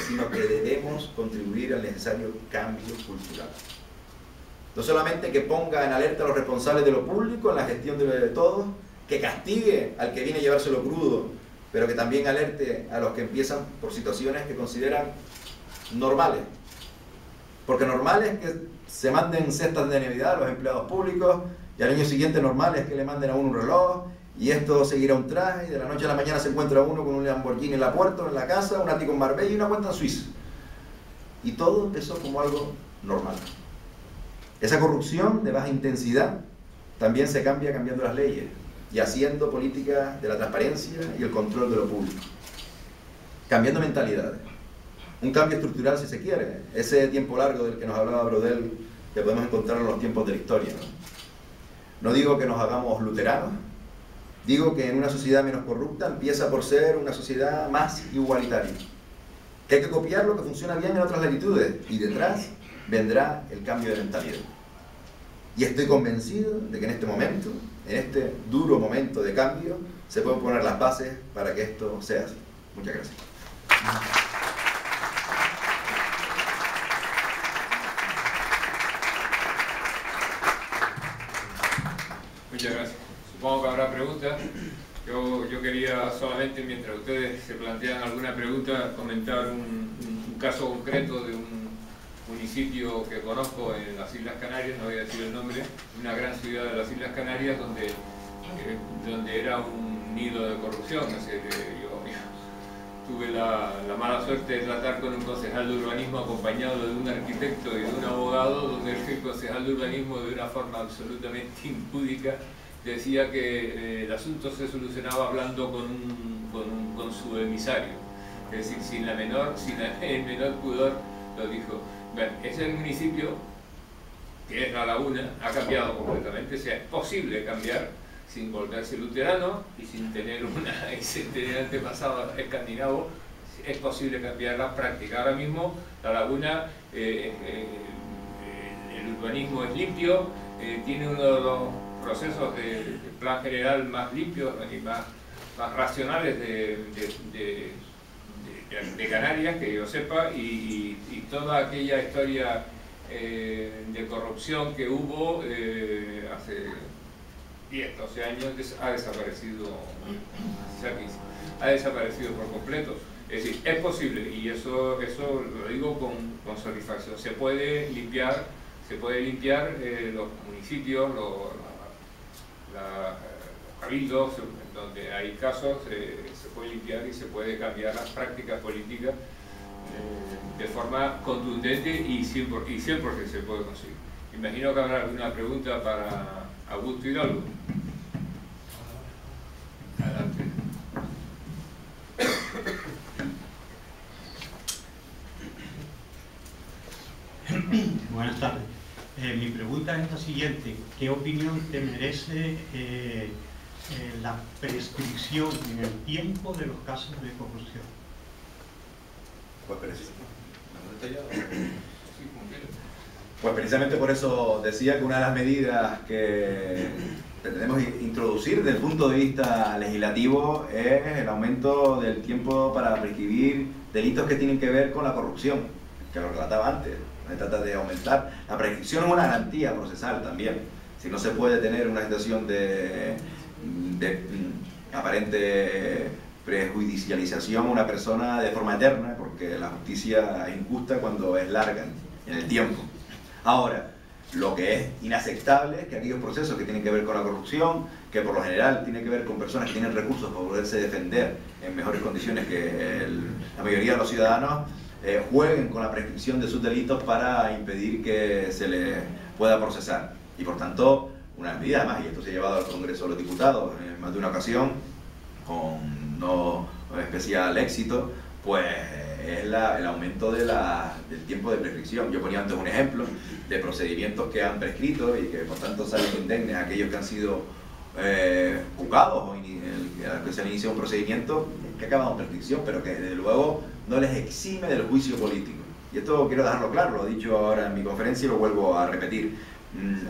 sino que debemos contribuir al necesario cambio cultural. No solamente que ponga en alerta a los responsables de lo público en la gestión de todos, que castigue al que viene a llevárselo crudo, pero que también alerte a los que empiezan por situaciones que consideran normales. Porque normal es que se manden cestas de Navidad a los empleados públicos, y al año siguiente normal es que le manden a uno un reloj, y esto seguirá un traje, y de la noche a la mañana se encuentra uno con un Lamborghini en la puerta, en la casa, un ático en Marbella y una cuenta en Suiza. Y todo empezó como algo normal. Esa corrupción de baja intensidad también se cambia cambiando las leyes y haciendo políticas de la transparencia y el control de lo público. Cambiando mentalidades. Un cambio estructural si se quiere. Ese tiempo largo del que nos hablaba Brodel, que podemos encontrar en los tiempos de la historia. No digo que nos hagamos luteranos, digo que en una sociedad menos corrupta empieza por ser una sociedad más igualitaria. Que hay que copiar lo que funciona bien en otras latitudes y detrás vendrá el cambio de mentalidad. Y estoy convencido de que en este momento, en este duro momento de cambio, se pueden poner las bases para que esto sea así. Muchas gracias. Muchas gracias. Supongo que habrá preguntas. Yo quería solamente, mientras ustedes se plantean alguna pregunta, comentar un caso concreto de un municipio que conozco en las Islas Canarias, no voy a decir el nombre, una gran ciudad de las Islas Canarias donde era un nido de corrupción. Así que yo tuve la mala suerte de tratar con un concejal de urbanismo acompañado de un arquitecto y de un abogado, donde el concejal de urbanismo, de una forma absolutamente impúdica, decía que el asunto se solucionaba hablando con su emisario, es decir, sin el menor pudor lo dijo. Bueno, ese municipio, que es La Laguna, ha cambiado completamente. O sea, es posible cambiar sin volverse luterano y sin tener antepasado escandinavo. Es posible cambiar la práctica. Ahora mismo La Laguna, el urbanismo es limpio, tiene uno de los procesos de plan general más limpios y más racionales de Canarias, que yo sepa, y toda aquella historia de corrupción que hubo hace 10, 12 años ha desaparecido, ha desaparecido por completo. Es decir, es posible, y eso lo digo con satisfacción. Se puede limpiar los municipios, los cabildos, donde hay casos, se puede limpiar y se puede cambiar las prácticas políticas de forma contundente y 100% se puede conseguir. Imagino que habrá alguna pregunta para Augusto Hidalgo. Adelante. Buenas tardes. Mi pregunta es la siguiente. ¿Qué opinión te merece la prescripción en el tiempo de los casos de corrupción? Pues precisamente por eso decía que una de las medidas que pretendemos introducir desde el punto de vista legislativo es el aumento del tiempo para prescribir delitos que tienen que ver con la corrupción, que lo relataba antes. Se trata de aumentar. La prescripción es una garantía procesal también. Si no se puede tener una situación de aparente prejudicialización a una persona de forma eterna, porque la justicia es injusta cuando es larga en el tiempo. Ahora, lo que es inaceptable es que aquellos procesos que tienen que ver con la corrupción, que por lo general tienen que ver con personas que tienen recursos para poderse defender en mejores condiciones que la mayoría de los ciudadanos, jueguen con la prescripción de sus delitos para impedir que se les pueda procesar. Y por tanto, una medida más, y esto se ha llevado al Congreso de los Diputados en más de una ocasión, con no especial éxito, pues es el aumento del tiempo de prescripción. Yo ponía antes un ejemplo de procedimientos que han prescrito y que por tanto salen indemnes a aquellos que han sido juzgados o que se han iniciado un procedimiento que ha acabado en prescripción, pero que desde luego no les exime del juicio político. Y esto quiero dejarlo claro, lo he dicho ahora en mi conferencia y lo vuelvo a repetir.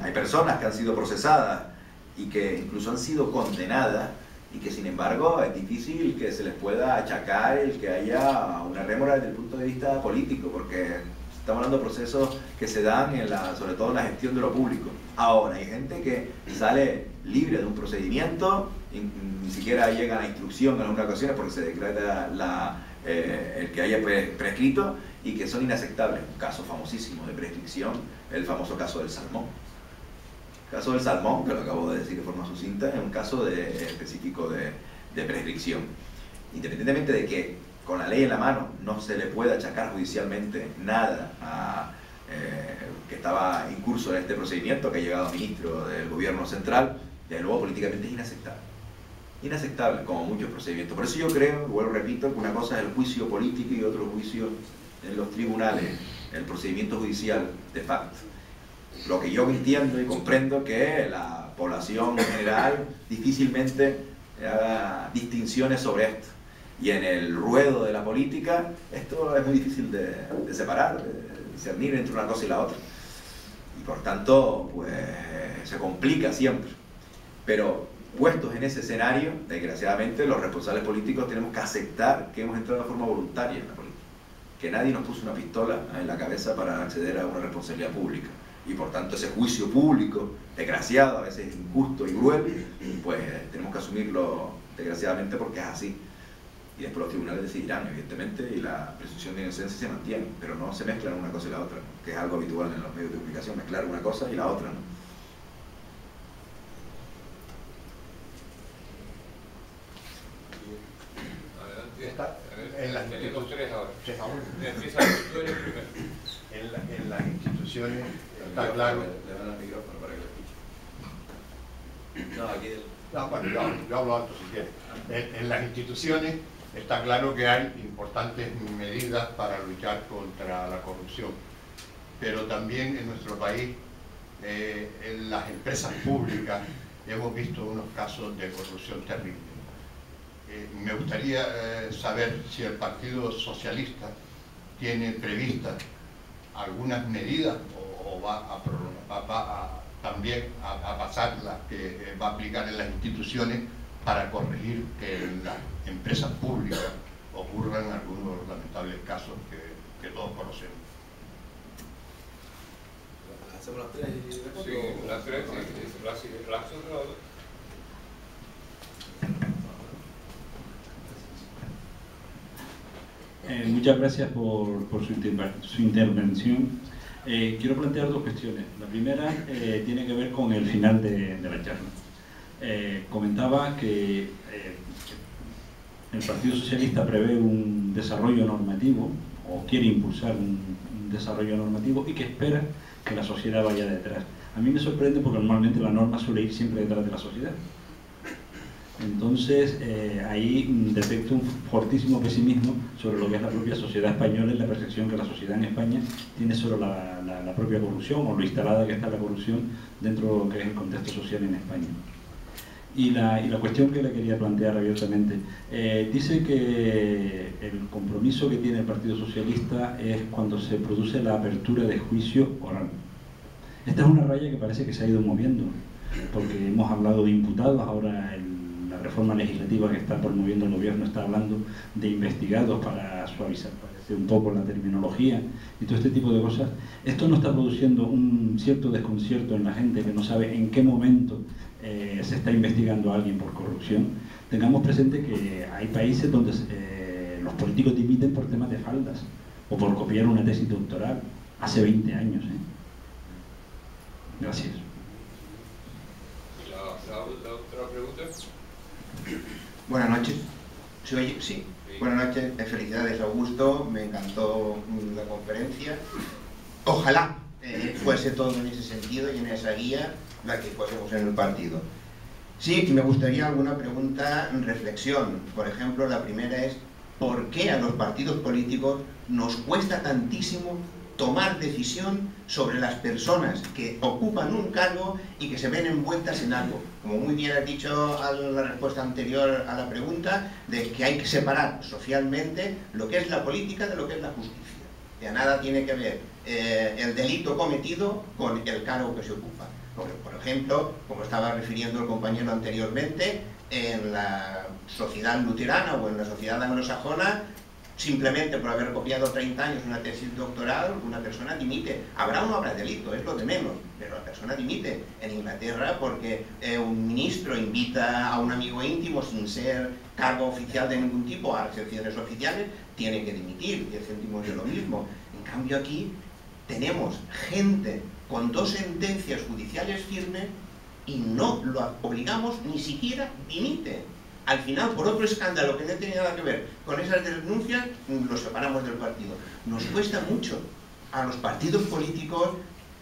Hay personas que han sido procesadas y que incluso han sido condenadas y que sin embargo es difícil que se les pueda achacar el que haya una rémora desde el punto de vista político, porque Estamos hablando de procesos que se dan sobre todo en la gestión de lo público. Ahora, hay gente que sale libre de un procedimiento, ni siquiera llega a la instrucción en algunas ocasiones porque se decreta el que haya prescrito, y que son inaceptables. Un caso famosísimo de prescripción, el famoso caso del salmón. El caso del salmón, que lo acabo de decir de forma sucinta, es un caso específico de prescripción. Independientemente de que con la ley en la mano no se le pueda achacar judicialmente nada a que estaba en curso en este procedimiento, que ha llegado a ministro del gobierno central, desde luego políticamente es inaceptable. Inaceptable, como muchos procedimientos. Por eso yo creo, vuelvo repito, que una cosa es el juicio político y otro juicio en los tribunales, el procedimiento judicial de facto. Lo que yo entiendo y comprendo que la población en general difícilmente haga distinciones sobre esto. Y en el ruedo de la política, esto es muy difícil de separar, de discernir entre una cosa y la otra. Y por tanto, pues se complica siempre. Pero puestos en ese escenario, desgraciadamente, los responsables políticos tenemos que aceptar que hemos entrado de forma voluntaria en la política. Que nadie nos puso una pistola en la cabeza para acceder a una responsabilidad pública. Y por tanto ese juicio público, desgraciado, a veces injusto y cruel, pues tenemos que asumirlo desgraciadamente porque es así. Y después los tribunales decidirán, evidentemente, y la presunción de inocencia se mantiene, pero no se mezclan una cosa y la otra, ¿no? Que es algo habitual en los medios de comunicación, mezclar una cosa y la otra, ¿no? Tenemos tres ahora. En las instituciones está claro. Le dan el micrófono para que lo escuchen. No, aquí Bueno, yo hablo alto si quieres. En las instituciones está claro que hay importantes medidas para luchar contra la corrupción, pero también en nuestro país, en las empresas públicas, hemos visto unos casos de corrupción terribles. Me gustaría saber si el Partido Socialista tiene previstas algunas medidas o va también a pasar las que va a aplicar en las instituciones para corregir que en las empresas públicas ocurran algunos lamentables casos que todos conocemos. ¿Hacemos las tres? Sí, las tres, las otras. Muchas gracias por su intervención. Quiero plantear dos cuestiones. La primera tiene que ver con el final de la charla. Comentaba que el Partido Socialista prevé un desarrollo normativo, o quiere impulsar un desarrollo normativo, y que espera que la sociedad vaya detrás. A mí me sorprende porque normalmente la norma suele ir siempre detrás de la sociedad. Entonces, ahí detecto un fortísimo pesimismo sobre lo que es la propia sociedad española y la percepción que la sociedad en España tiene sobre la propia corrupción, o lo instalada que está la corrupción dentro de lo que es el contexto social en España. Y la cuestión que le quería plantear abiertamente, dice que el compromiso que tiene el Partido Socialista es cuando se produce la apertura de juicio oral. Esta es una raya que parece que se ha ido moviendo, porque hemos hablado de imputados, ahora la reforma legislativa que está promoviendo el gobierno está hablando de investigados para suavizar, parece un poco la terminología y todo este tipo de cosas. Esto no está produciendo un cierto desconcierto en la gente que no sabe en qué momento se está investigando a alguien por corrupción. Tengamos presente que hay países donde los políticos dimiten por temas de faldas o por copiar una tesis doctoral hace 20 años. Gracias. La otra pregunta. Buenas noches. Sí. Buenas noches, felicidades Augusto, me encantó la conferencia. Ojalá fuese todo en ese sentido y en esa guía la que fuésemos en el partido. Sí, me gustaría alguna pregunta, reflexión. Por ejemplo, la primera es, ¿por qué a los partidos políticos nos cuesta tantísimo tomar decisión sobre las personas que ocupan un cargo y que se ven envueltas en algo? Como muy bien has dicho en la respuesta anterior a la pregunta, de que hay que separar socialmente lo que es la política de lo que es la justicia. Que a nada tiene que ver el delito cometido con el cargo que se ocupa. Por ejemplo, como estaba refiriendo el compañero anteriormente, en la sociedad luterana o en la sociedad anglosajona, Simplemente por haber copiado 30 años una tesis doctoral, una persona dimite. Habrá o no habrá delito, es lo de menos, pero la persona dimite. En Inglaterra, porque un ministro invita a un amigo íntimo sin ser cargo oficial de ningún tipo a recepciones oficiales, tiene que dimitir, 10 céntimos de lo mismo. En cambio aquí tenemos gente con 2 sentencias judiciales firmes y no lo obligamos, ni siquiera dimite. Al final, por otro escándalo que no tiene nada que ver con esas denuncias, lo separamos del partido. Nos cuesta mucho a los partidos políticos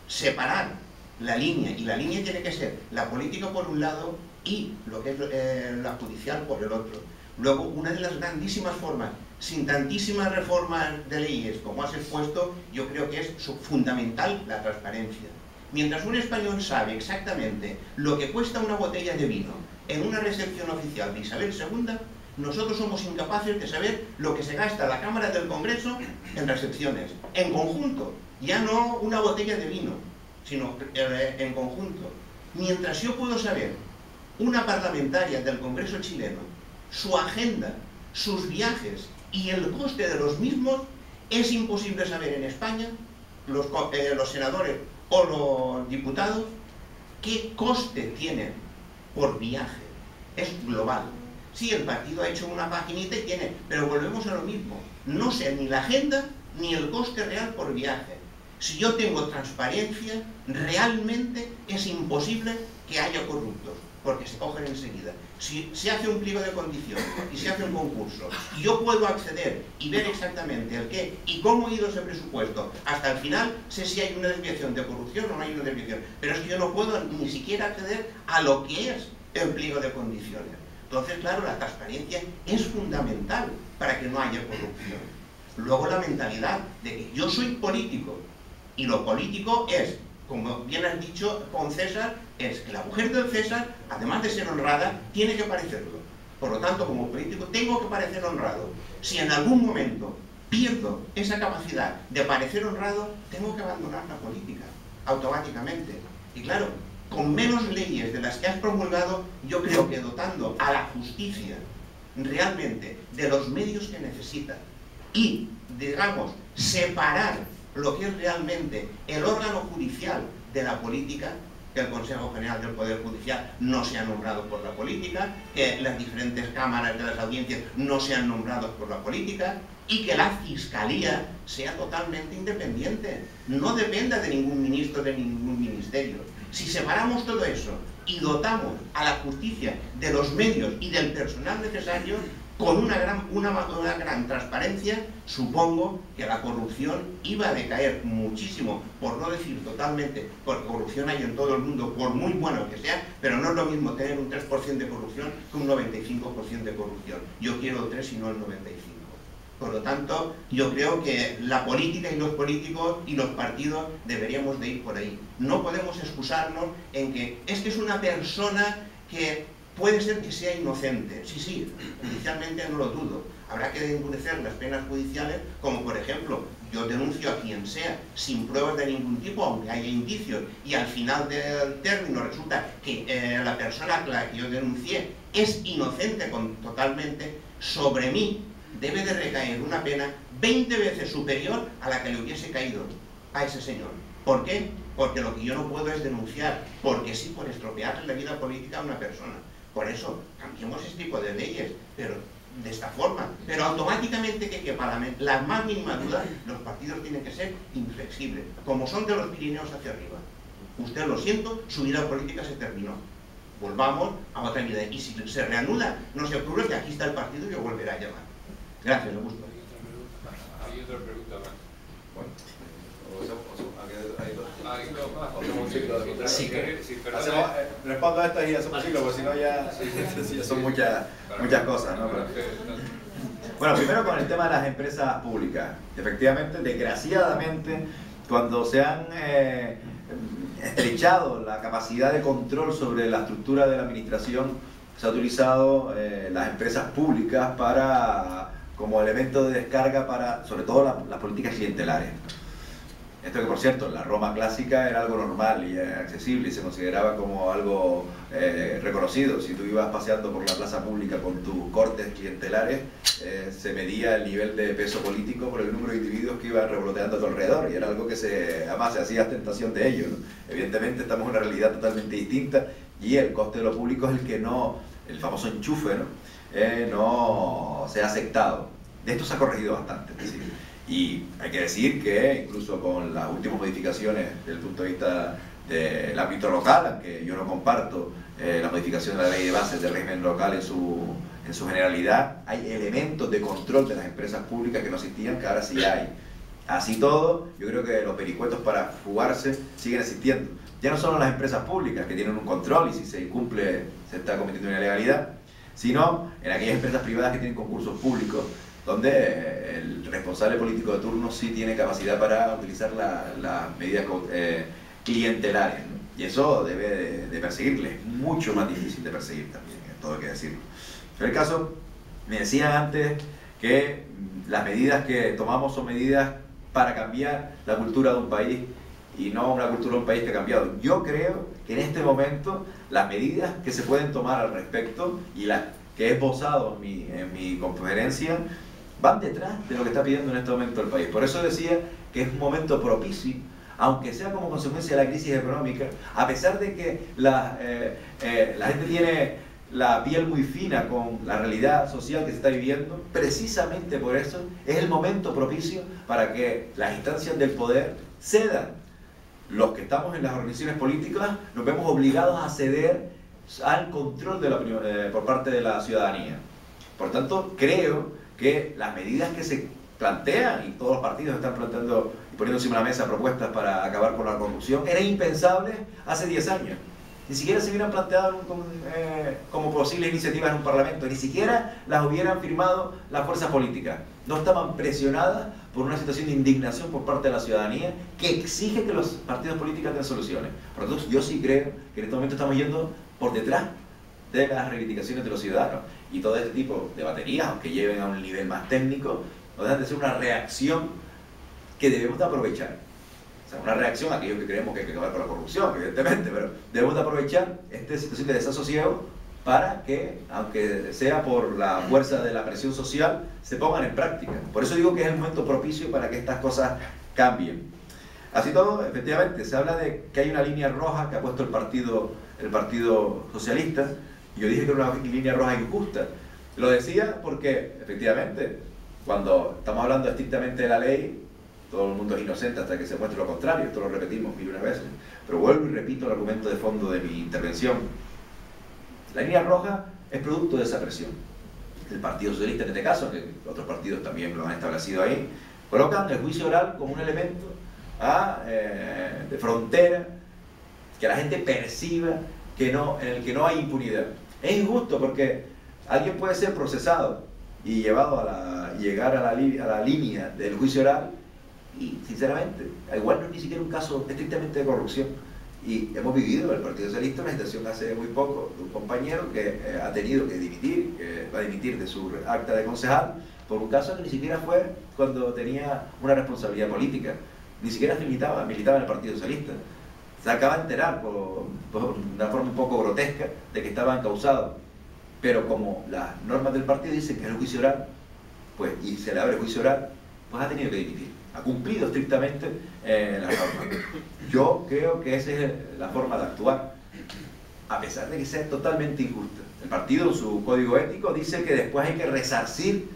separar la línea, y la línea tiene que ser la política por un lado y lo que es la judicial por el otro. Luego, una de las grandísimas formas, sin tantísimas reformas de leyes como has expuesto, yo creo que es fundamental la transparencia. Mientras un español sabe exactamente lo que cuesta una botella de vino en una recepción oficial de Isabel II, nosotros somos incapaces de saber lo que se gasta la Cámara del Congreso en recepciones, en conjunto, ya no una botella de vino, sino en conjunto. Mientras yo puedo saber, una parlamentaria del Congreso chileno, su agenda, sus viajes y el coste de los mismos, es imposible saber en España, los senadores o los diputados, qué coste tienen por viaje. Es global. Sí, el partido ha hecho una paginita y tiene, pero volvemos a lo mismo. No sé ni la agenda ni el coste real por viaje. Si yo tengo transparencia, realmente es imposible que haya corruptos, porque se cogen enseguida. Si se hace un pliego de condiciones y se hace un concurso, y yo puedo acceder y ver exactamente el qué y cómo ha ido ese presupuesto, hasta el final sé si hay una desviación de corrupción o no hay una desviación. Pero es que yo no puedo ni siquiera acceder a lo que es el pliego de condiciones. Entonces, claro, la transparencia es fundamental para que no haya corrupción. Luego la mentalidad de que yo soy político, y lo político es, como bien has dicho con César, es que la mujer del César, además de ser honrada, tiene que parecerlo. Por lo tanto, como político, tengo que parecer honrado. Si en algún momento pierdo esa capacidad de parecer honrado, tengo que abandonar la política, automáticamente. Y claro, con menos leyes de las que has promulgado, yo creo que dotando a la justicia realmente de los medios que necesita y, digamos, separar lo que es realmente el órgano judicial de la política, que el Consejo General del Poder Judicial no sea nombrado por la política, que las diferentes cámaras de las audiencias no sean nombrados por la política y que la Fiscalía sea totalmente independiente, no dependa de ningún ministro, de ningún ministerio. Si separamos todo eso y dotamos a la justicia de los medios y del personal necesario, con una gran transparencia, supongo que la corrupción iba a decaer muchísimo, por no decir totalmente, porque corrupción hay en todo el mundo, por muy bueno que sea, pero no es lo mismo tener un 3% de corrupción que un 95% de corrupción. Yo quiero el 3 y no el 95%. Por lo tanto, yo creo que la política y los políticos y los partidos deberíamos de ir por ahí. No podemos excusarnos en que es una persona que puede ser que sea inocente. Sí, sí, judicialmente no lo dudo. Habrá que endurecer las penas judiciales, como por ejemplo, yo denuncio a quien sea, sin pruebas de ningún tipo, aunque haya indicios, y al final del término resulta que la persona a la que yo denuncié es inocente totalmente, sobre mí debe de recaer una pena 20 veces superior a la que le hubiese caído a ese señor. ¿Por qué? Porque lo que yo no puedo es denunciar, porque sí, por estropearle la vida política a una persona. Por eso, cambiemos este tipo de leyes, pero de esta forma. Pero automáticamente que quepa la más mínima duda, los partidos tienen que ser inflexibles, como son de los Pirineos hacia arriba. Usted, lo siento, su vida política se terminó. Volvamos a otra vida. Y si se reanuda, no se ocurre que aquí está el partido y yo volveré a llamar. Gracias, Augusto. Hay otra pregunta más. Respondo a esto y hacemos un ciclo, porque si no ya son muchas cosas, ¿no? Bueno, primero con el tema de las empresas públicas. Efectivamente, desgraciadamente, cuando se han estrechado la capacidad de control sobre la estructura de la administración, se ha utilizado las empresas públicas como elemento de descarga para, sobre todo, las políticas clientelares. Esto que, por cierto, en la Roma clásica era algo normal y accesible y se consideraba como algo reconocido. Si tú ibas paseando por la plaza pública con tus cortes clientelares, se medía el nivel de peso político por el número de individuos que iban revoloteando a tu alrededor, y era algo que además se hacía ostentación de ello, ¿no? Evidentemente estamos en una realidad totalmente distinta y el coste de lo público es el que no, el famoso enchufe, ¿no? No se ha aceptado. De esto se ha corregido bastante, es decir, y hay que decir que incluso con las últimas modificaciones desde el punto de vista del ámbito local, aunque yo no comparto la modificación de la ley de bases del régimen local en su generalidad, hay elementos de control de las empresas públicas que no existían, que ahora sí hay. Así todo, yo creo que los vericuetos para fugarse siguen existiendo. Ya no solo las empresas públicas, que tienen un control y si se incumple se está cometiendo una ilegalidad, sino en aquellas empresas privadas que tienen concursos públicos, donde el responsable político de turno sí tiene capacidad para utilizar las medidas clientelares, ¿no? Y eso debe de perseguirle, es mucho más difícil de perseguir también, todo hay que decirlo. En el caso, me decían antes que las medidas que tomamos son medidas para cambiar la cultura de un país y no una cultura de un país que ha cambiado. Yo creo que en este momento las medidas que se pueden tomar al respecto y las que he esbozado en mi conferencia van detrás de lo que está pidiendo en este momento el país. Por eso decía que es un momento propicio, aunque sea como consecuencia de la crisis económica, a pesar de que la gente tiene la piel muy fina con la realidad social que se está viviendo, precisamente por eso es el momento propicio para que las instancias del poder cedan. Los que estamos en las organizaciones políticas nos vemos obligados a ceder al control por parte de la ciudadanía. Por tanto, creo que las medidas que se plantean, y todos los partidos están planteando y poniendo encima de la mesa propuestas para acabar con la corrupción, eran impensables hace 10 años. Ni siquiera se hubieran planteado como posibles iniciativas en un parlamento, ni siquiera las hubieran firmado las fuerzas políticas. No estaban presionadas por una situación de indignación por parte de la ciudadanía que exige que los partidos políticos den soluciones. Por lo tanto, yo sí creo que en este momento estamos yendo por detrás de las reivindicaciones de los ciudadanos, y todo este tipo de baterías, aunque lleven a un nivel más técnico, no dejan de ser una reacción que debemos de aprovechar. O sea, una reacción a aquellos que creemos que hay que acabar con la corrupción, evidentemente, pero debemos de aprovechar esta situación de desasosiego para que, aunque sea por la fuerza de la presión social, se pongan en práctica. Por eso digo que es el momento propicio para que estas cosas cambien. Así todo, efectivamente, se habla de que hay una línea roja que ha puesto el Partido Socialista. Yo dije que era una línea roja injusta. Lo decía porque, efectivamente, cuando estamos hablando estrictamente de la ley, todo el mundo es inocente hasta que se muestre lo contrario. Esto lo repetimos mil y una veces. Pero vuelvo y repito el argumento de fondo de mi intervención. La línea roja es producto de esa presión. El Partido Socialista, en este caso, que otros partidos también lo han establecido ahí, colocan el juicio oral como un elemento de frontera, que la gente perciba en el que no hay impunidad. Es injusto porque alguien puede ser procesado y llevado llegar a la línea del juicio oral y, sinceramente, igual no es ni siquiera un caso estrictamente de corrupción. Y hemos vivido en el Partido Socialista una situación hace muy poco de un compañero que ha tenido que dimitir, que va a dimitir de su acta de concejal por un caso que ni siquiera fue cuando tenía una responsabilidad política, ni siquiera militaba en el Partido Socialista. Se acaba de enterar por una forma un poco grotesca de que estaba encausado, pero como las normas del partido dicen que es el juicio oral, pues, y se le abre el juicio oral, pues ha tenido que dimitir, ha cumplido estrictamente las normas. Yo creo que esa es la forma de actuar, a pesar de que sea totalmente injusta. El partido en su código ético dice que después hay que resarcir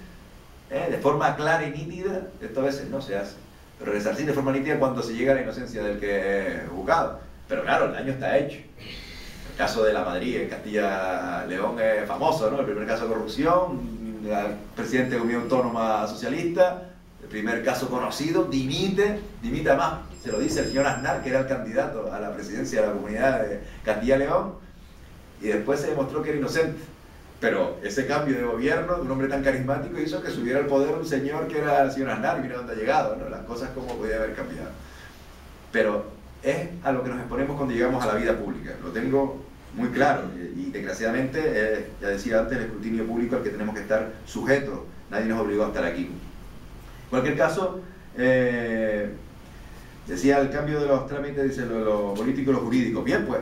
de forma clara y nítida. Esto a veces no se hace, pero resarcir de forma nítida cuando se llega a la inocencia del que es juzgado. Pero claro, el daño está hecho. El caso de la Madrid en Castilla-León es famoso, ¿no? El primer caso de corrupción, el presidente de la Comunidad Autónoma Socialista, el primer caso conocido, dimite además, se lo dice el señor Aznar, que era el candidato a la presidencia de la Comunidad de Castilla-León, y después se demostró que era inocente. Pero ese cambio de gobierno de un hombre tan carismático hizo que subiera al poder un señor que era el señor Aznar, y mira dónde ha llegado, ¿no? Las cosas como podían haber cambiado. Pero es a lo que nos exponemos cuando llegamos a la vida pública. Lo tengo muy claro, y desgraciadamente, ya decía antes, el escrutinio público al que tenemos que estar sujetos. Nadie nos obligó a estar aquí. En cualquier caso, Decía el cambio de los trámites, dice lo político y lo jurídico. Bien, pues,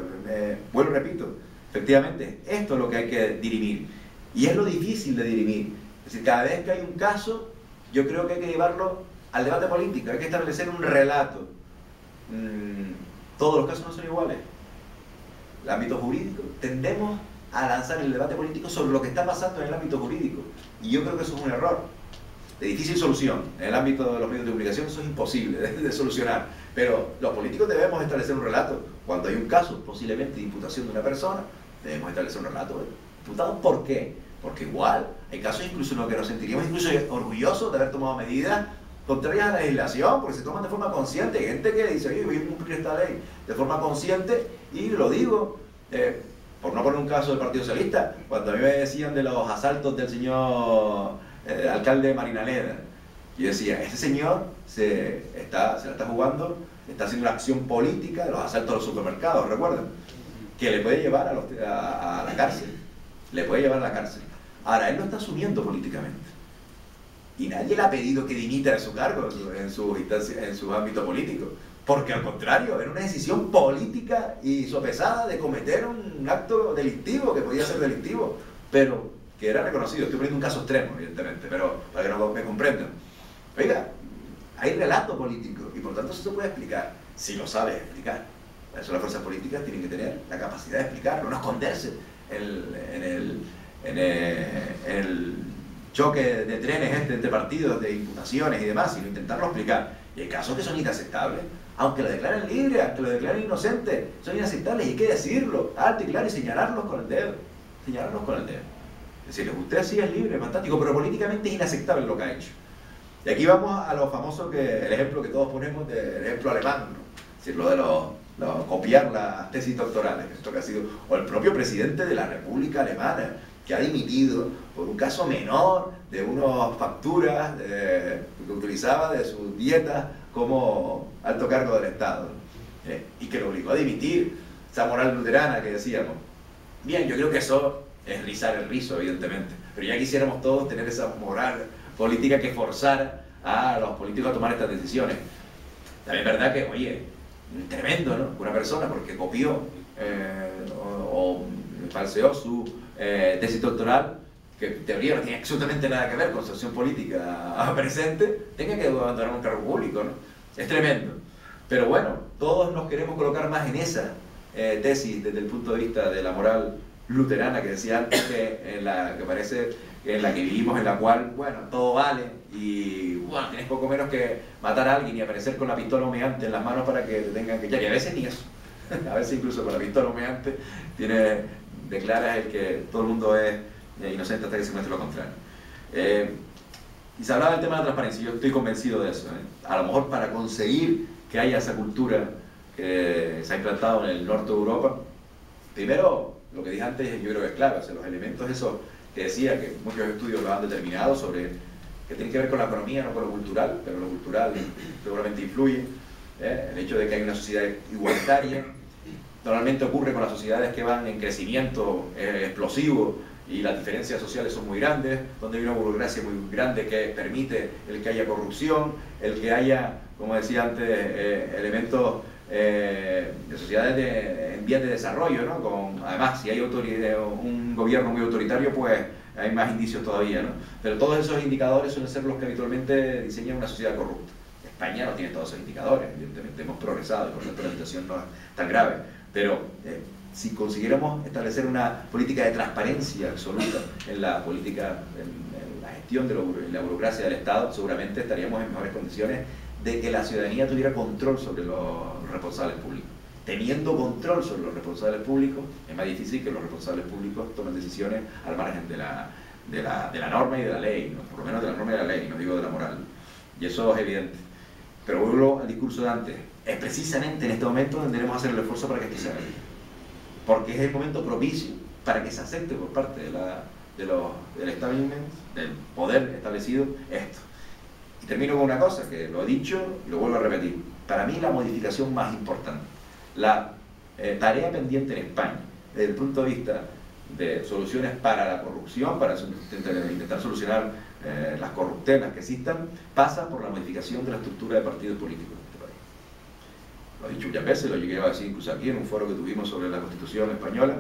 vuelvo, repito, efectivamente, esto es lo que hay que dirimir. Y es lo difícil de dirimir. Es decir, cada vez que hay un caso, yo creo que hay que llevarlo al debate político, hay que establecer un relato. Todos los casos no son iguales. El ámbito jurídico, tendemos a lanzar el debate político sobre lo que está pasando en el ámbito jurídico. Y yo creo que eso es un error de difícil solución. En el ámbito de los medios de comunicación eso es imposible de solucionar. Pero los políticos debemos establecer un relato. Cuando hay un caso, posiblemente de imputación de una persona, debemos establecer un relato. ¿Imputado por qué? Porque igual hay casos incluso en los que nos sentiríamos incluso orgullosos de haber tomado medidas contrarias a la legislación, porque se toman de forma consciente. Hay gente que dice, oye, voy a cumplir esta ley de forma consciente, y lo digo, por no poner un caso del Partido Socialista, cuando a mí me decían de los asaltos del señor alcalde de Marinaleda, yo decía, ese señor se la está jugando, está haciendo una acción política de los asaltos a los supermercados, ¿recuerdan? Que le puede llevar a la cárcel, le puede llevar a la cárcel. Ahora, él lo está asumiendo políticamente. Y nadie le ha pedido que dimita de su cargo en su ámbito político. Porque al contrario, era una decisión política y sopesada de cometer un acto delictivo, que podía ser delictivo, pero que era reconocido. Estoy poniendo un caso extremo, evidentemente, pero para que no me comprendan. Oiga, hay relato político y por tanto eso se puede explicar, si lo sabes explicar. Por eso las fuerzas políticas tienen que tener la capacidad de explicarlo, no esconderse en el choque de trenes entre partidos, de imputaciones y demás, sino intentarlo explicar. Y hay casos que son inaceptables, aunque lo declaren libre, aunque lo declaren inocente, son inaceptables y hay que decirlo alto y claro y señalarlos con el dedo. Señalarlos con el dedo. Es decir, usted sí es libre, es fantástico, pero políticamente es inaceptable lo que ha hecho. Y aquí vamos a lo famoso, el ejemplo que todos ponemos, el ejemplo alemán, ¿no? Es decir, lo de copiar las tesis doctorales, esto que ha sido, o el propio presidente de la República Alemana, que ha dimitido por un caso menor de unas facturas que utilizaba de su dieta como alto cargo del Estado, y que lo obligó a dimitir. Esa moral luterana que decíamos. Bien, yo creo que eso es rizar el rizo, evidentemente, pero ya quisiéramos todos tener esa moral política que forzara a los políticos a tomar estas decisiones. También es verdad que, oye, tremendo, ¿no? Una persona porque copió o falseó su tesis doctoral, que en teoría no tiene absolutamente nada que ver con su acción política presente, tenga que abandonar un cargo público, ¿no? Es tremendo. Pero bueno, todos nos queremos colocar más en esa tesis desde el punto de vista de la moral luterana que decía antes, que parece en la que vivimos, en la cual, bueno, todo vale y, bueno, tienes poco menos que matar a alguien y aparecer con la pistola humeante en las manos para que te tengan que echar, y a veces ni eso. A veces incluso con la pistola humeante declaras el que todo el mundo es inocente hasta que se muestre lo contrario. Y se hablaba del tema de la transparencia, yo estoy convencido de eso. A lo mejor para conseguir que haya esa cultura que se ha implantado en el norte de Europa, primero, lo que dije antes yo creo que es clave, o sea, los elementos esos que decía, que muchos estudios lo han determinado, sobre que tiene que ver con la economía, no con lo cultural, pero lo cultural seguramente influye. El hecho de que hay una sociedad igualitaria, normalmente ocurre con las sociedades que van en crecimiento explosivo y las diferencias sociales son muy grandes, donde hay una burocracia muy grande que permite el que haya corrupción, el que haya, como decía antes, elementos de sociedades en vías de desarrollo, ¿no? Además, si hay un gobierno muy autoritario, pues hay más indicios todavía, ¿no? Pero todos esos indicadores suelen ser los que habitualmente diseñan una sociedad corrupta. España no tiene todos esos indicadores, evidentemente hemos progresado y por tanto la situación no es tan grave, pero si consiguiéramos establecer una política de transparencia absoluta en la política, en la gestión de la burocracia del Estado, seguramente estaríamos en mejores condiciones de que la ciudadanía tuviera control sobre los responsables públicos. Teniendo control sobre los responsables públicos, es más difícil que los responsables públicos tomen decisiones al margen de la norma y de la ley, ¿no? Por lo menos de la norma y de la ley, no digo de la moral. Y eso es evidente. Pero vuelvo al discurso de antes. Es precisamente en este momento donde debemos hacer el esfuerzo para que esto se haga. Porque es el momento propicio para que se acepte por parte del establishment, del poder establecido, esto. Y termino con una cosa, que lo he dicho y lo vuelvo a repetir. Para mí la modificación más importante, la tarea pendiente en España, desde el punto de vista de soluciones para la corrupción, para intentar solucionar las corruptelas que existan, pasa por la modificación de la estructura de partidos políticos en este país. lo he dicho muchas veces, lo llegué a decir incluso aquí en un foro que tuvimos sobre la Constitución española.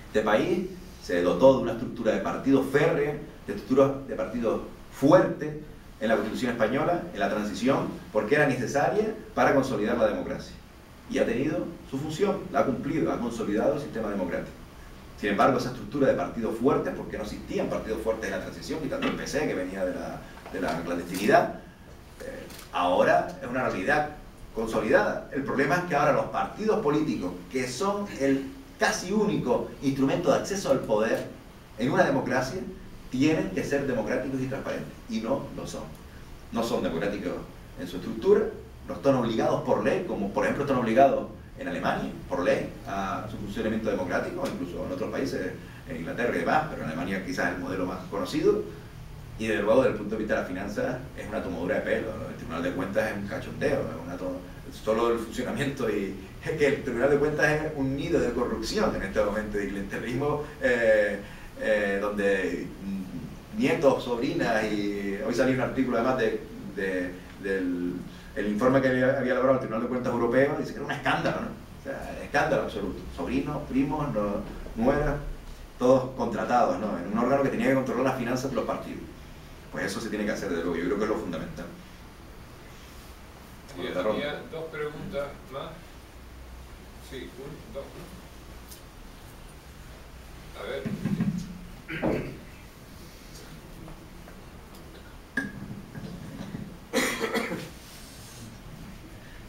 Este país se dotó de una estructura de partidos férrea, de estructura de partidos fuerte en la Constitución española, en la transición, porque era necesaria para consolidar la democracia. Y ha tenido su función, la ha cumplido, ha consolidado el sistema democrático. Sin embargo, esa estructura de partidos fuertes, porque no existían partidos fuertes en la transición, quitando el PC que venía de la clandestinidad, ahora es una realidad consolidada. El problema es que ahora los partidos políticos, que son el casi único instrumento de acceso al poder en una democracia, tienen que ser democráticos y transparentes, y no lo son. No son democráticos en su estructura, no están obligados por ley, como por ejemplo están obligados en Alemania, por ley, a su funcionamiento democrático, incluso en otros países, en Inglaterra y demás, pero en Alemania quizás es el modelo más conocido. Y desde luego, desde el punto de vista de las finanzas, es una tomadura de pelo. El Tribunal de Cuentas es un cachondeo, solo el funcionamiento, y es que el Tribunal de Cuentas es un nido de corrupción en este momento, de clientelismo, donde nietos, sobrinas, y hoy salió un artículo además del informe que había elaborado el Tribunal de Cuentas Europeo, dice que era un escándalo, ¿no? O sea, escándalo absoluto. Sobrinos, primos, nueras, todos contratados, ¿no? En un órgano que tenía que controlar las finanzas de los partidos. Pues eso se tiene que hacer desde luego, yo creo que es lo fundamental. Tenía dos preguntas más. Sí, dos. A ver.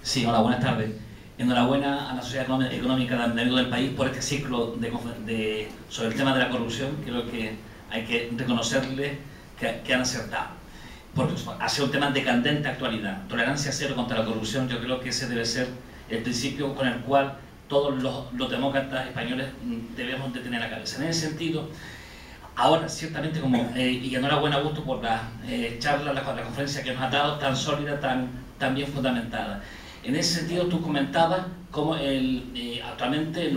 Sí, hola, buenas tardes. Enhorabuena a la Sociedad Económica del País por este ciclo sobre el tema de la corrupción. Creo que hay que reconocerles que han acertado, porque ha sido un tema de candente actualidad. Tolerancia cero contra la corrupción, yo creo que ese debe ser el principio con el cual todos los demócratas españoles debemos de tener la cabeza. En ese sentido, ahora ciertamente, y enhorabuena Augusto por la charla, la conferencia que nos ha dado, tan sólida, tan bien fundamentada. En ese sentido, tú comentabas cómo actualmente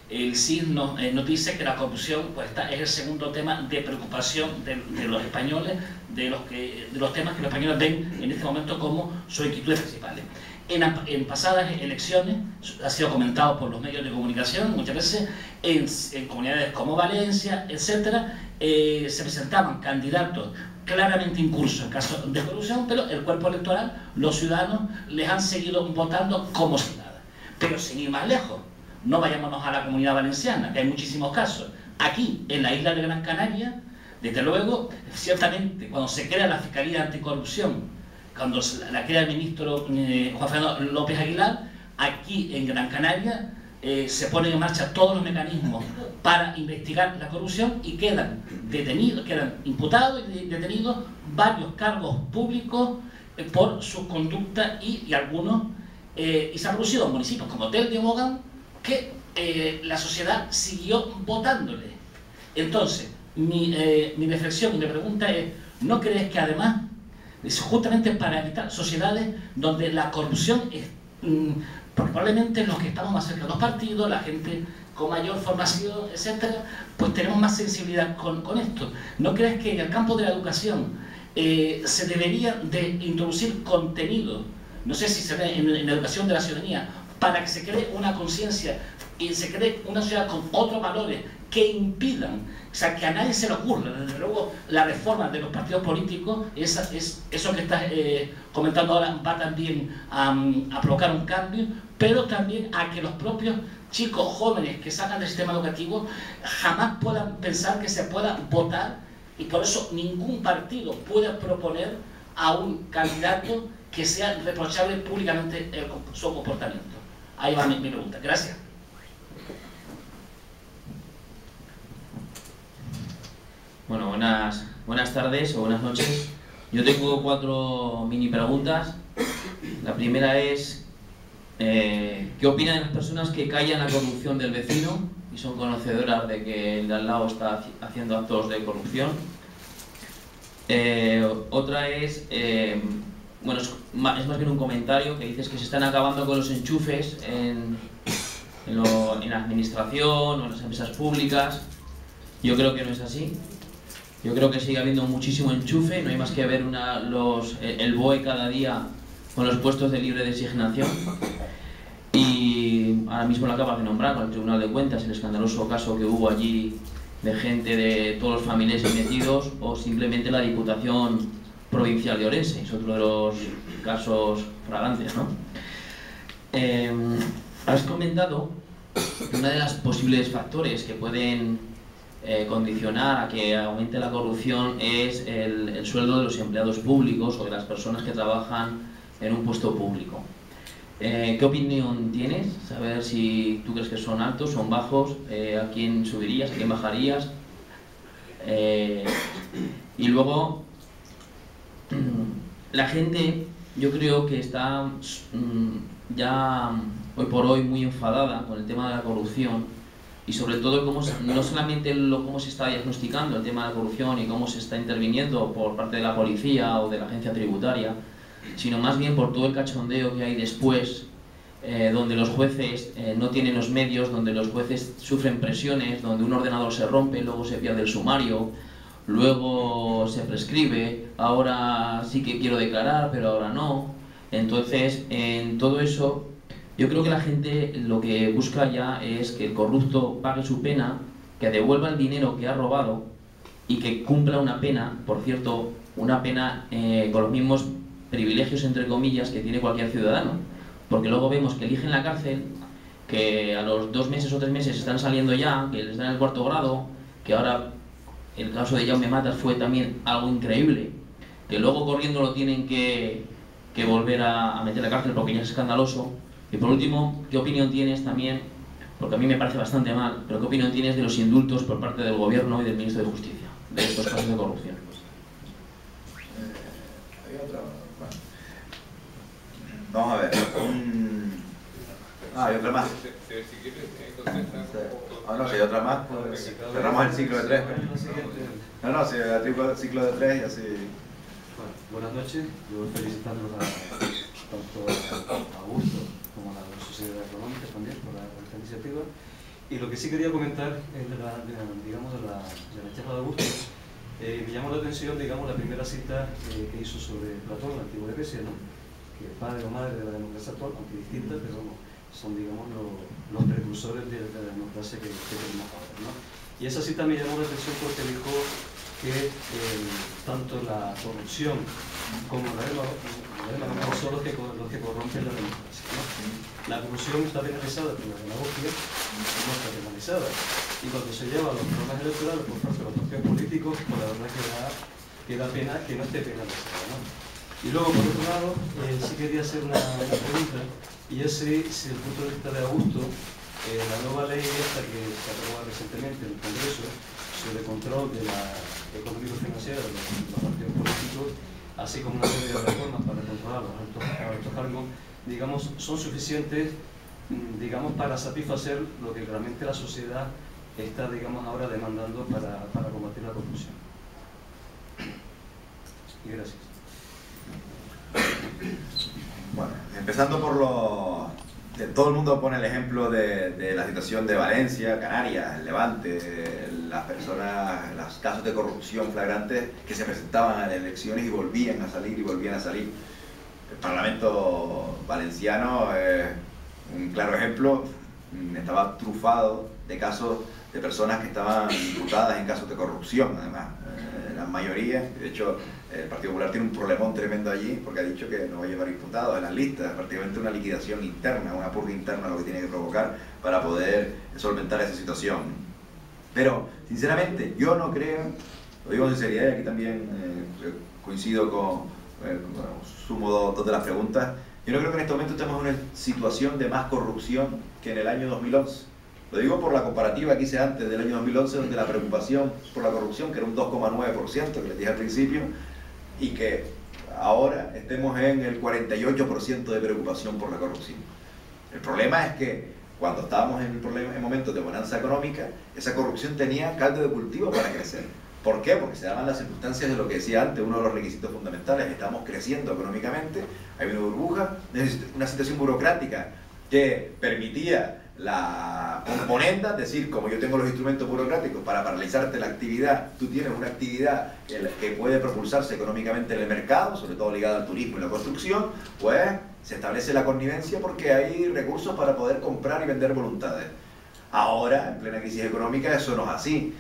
el CIS nos dice que la corrupción pues, es el segundo tema de preocupación de los españoles, de los temas que los españoles ven en este momento como sus inquietudes principales. En pasadas elecciones, ha sido comentado por los medios de comunicación muchas veces, en comunidades como Valencia, etc., se presentaban candidatos claramente incursos en casos de corrupción, pero el cuerpo electoral, los ciudadanos, les han seguido votando como si nada. Pero sin ir más lejos, no vayámonos a la Comunidad Valenciana, que hay muchísimos casos. Aquí, en la isla de Gran Canaria, desde luego, ciertamente, cuando se crea la Fiscalía Anticorrupción, cuando la crea el ministro Juan Fernando López Aguilar, aquí en Gran Canaria se ponen en marcha todos los mecanismos para investigar la corrupción y quedan imputados y detenidos varios cargos públicos por su conducta y algunos, y se han producido en municipios como Tel de Mogán, que la sociedad siguió votándole. Entonces, mi reflexión y mi pregunta es, ¿no crees que además, justamente para evitar sociedades donde la corrupción es probablemente los que estamos más cerca de los partidos, la gente con mayor formación, etcétera, pues tenemos más sensibilidad con esto? ¿No crees que en el campo de la educación se debería de introducir contenido, no sé si se ve en la educación de la ciudadanía, para que se cree una conciencia y se cree una sociedad con otros valores que impidan, o sea, que a nadie se le ocurra? Desde luego, la reforma de los partidos políticos, eso que estás comentando ahora, va también a provocar un cambio, pero también a que los propios chicos jóvenes que salgan del sistema educativo jamás puedan pensar que se pueda votar, y por eso ningún partido puede proponer a un candidato que sea reprochable públicamente su comportamiento. Ahí va mi pregunta. Gracias. Bueno, buenas tardes o buenas noches. Yo tengo 4 mini preguntas. La primera es, ¿qué opinan de las personas que callan la corrupción del vecino y son conocedoras de que el de al lado está haciendo actos de corrupción? Otra es, bueno, es más bien un comentario, que dices que se están acabando con los enchufes en la administración o en las empresas públicas. Yo creo que no es así. Yo creo que sigue habiendo muchísimo enchufe, no hay más que ver el BOE cada día con los puestos de libre designación. Y ahora mismo lo acabas de nombrar con el Tribunal de Cuentas, el escandaloso caso que hubo allí de gente de todos los familiares metidos, o simplemente la Diputación Provincial de Orense, es otro de los casos flagrantes, ¿no? Has comentado que uno de los posibles factores que pueden condicionar a que aumente la corrupción es el sueldo de los empleados públicos o de las personas que trabajan en un puesto público. ¿Qué opinión tienes? Saber si tú crees que son altos, son bajos, a quién subirías, a quién bajarías. Y luego, la gente, yo creo que está ya hoy por hoy muy enfadada con el tema de la corrupción, y sobre todo no solamente cómo se está diagnosticando el tema de la corrupción y cómo se está interviniendo por parte de la policía o de la agencia tributaria, sino más bien por todo el cachondeo que hay después, donde los jueces no tienen los medios, donde los jueces sufren presiones, donde un ordenador se rompe, luego se pierde el sumario, luego se prescribe, ahora sí que quiero declarar, pero ahora no. Entonces, en todo eso, yo creo que la gente lo que busca ya es que el corrupto pague su pena, que devuelva el dinero que ha robado y que cumpla una pena, por cierto, una pena con los mismos privilegios, entre comillas, que tiene cualquier ciudadano. Porque luego vemos que eligen la cárcel, que a los 2 meses o 3 meses están saliendo ya, que les dan el 4º grado, que ahora el caso de Jaume Matas fue también algo increíble, que luego corriendo lo tienen que volver a meter a la cárcel porque ya es escandaloso. Y por último, ¿qué opinión tienes también, porque a mí me parece bastante mal, pero qué opinión tienes de los indultos por parte del Gobierno y del Ministro de Justicia, de estos casos de corrupción? Vamos a ver. Hay otra más. Si quieres contestar. No, si hay otra más, pues cerramos el ciclo de 3. No, si el ciclo de 3 y así. Bueno, buenas noches. Yo felicitándolos tanto a Augusto como a la Sociedad Económica también por esta iniciativa. Y lo que sí quería comentar es de la charla de Augusto. Me llamó la atención, digamos, la primera cita que hizo sobre Platón, la antigua Grecia, ¿no? Que es padre o madre de la democracia actual, aunque distinta, pero son, digamos, los precursores de la democracia que tenemos ahora, ¿no? Y esa cita me llamó la atención porque dijo que tanto la corrupción como la demagogia son los que corrompen la democracia, ¿no? La corrupción está penalizada, pero la demagogia no está penalizada. Y cuando se lleva a los programas electorales por parte de los partidos políticos, pues la verdad que da pena que no esté penalizada, ¿no? Y luego, por otro lado, sí quería hacer una pregunta, y es si desde el punto de vista de Augusto, la nueva ley esta que se aprobó recientemente en el Congreso sobre control de la economía financiera de los partidos políticos, así como una serie de reformas para controlar los altos cargos, digamos, son suficientes, digamos, para satisfacer lo que realmente la sociedad está, digamos, ahora demandando para combatir la corrupción. Y gracias. Bueno, empezando por todo el mundo pone el ejemplo de la situación de Valencia, Canarias, el Levante, los casos de corrupción flagrantes que se presentaban a las elecciones y volvían a salir y volvían a salir. El Parlamento valenciano es un claro ejemplo, estaba trufado de casos de personas que estaban imputadas en casos de corrupción, además, la mayoría. De hecho, el Partido Popular tiene un problemón tremendo allí porque ha dicho que no va a llevar imputados en las listas, prácticamente una liquidación interna, una purga interna lo que tiene que provocar para poder solventar esa situación. Pero, sinceramente, yo no creo, lo digo con sinceridad y aquí también coincido sumo dos de las preguntas, yo no creo que en este momento estemos en una situación de más corrupción que en el año 2011. Lo digo por la comparativa que hice antes del año 2011, donde la preocupación por la corrupción, que era un 2,9%, que les dije al principio, y que ahora estemos en el 48% de preocupación por la corrupción. El problema es que cuando estábamos en momentos de bonanza económica, esa corrupción tenía caldo de cultivo para crecer. ¿Por qué? Porque se daban las circunstancias de lo que decía antes, uno de los requisitos fundamentales: estamos creciendo económicamente, hay una burbuja, una situación burocrática que permitía la componenda, es decir, como yo tengo los instrumentos burocráticos para paralizarte la actividad, tú tienes una actividad que puede propulsarse económicamente en el mercado, sobre todo ligada al turismo y la construcción, pues se establece la connivencia porque hay recursos para poder comprar y vender voluntades. Ahora, en plena crisis económica, eso no es así.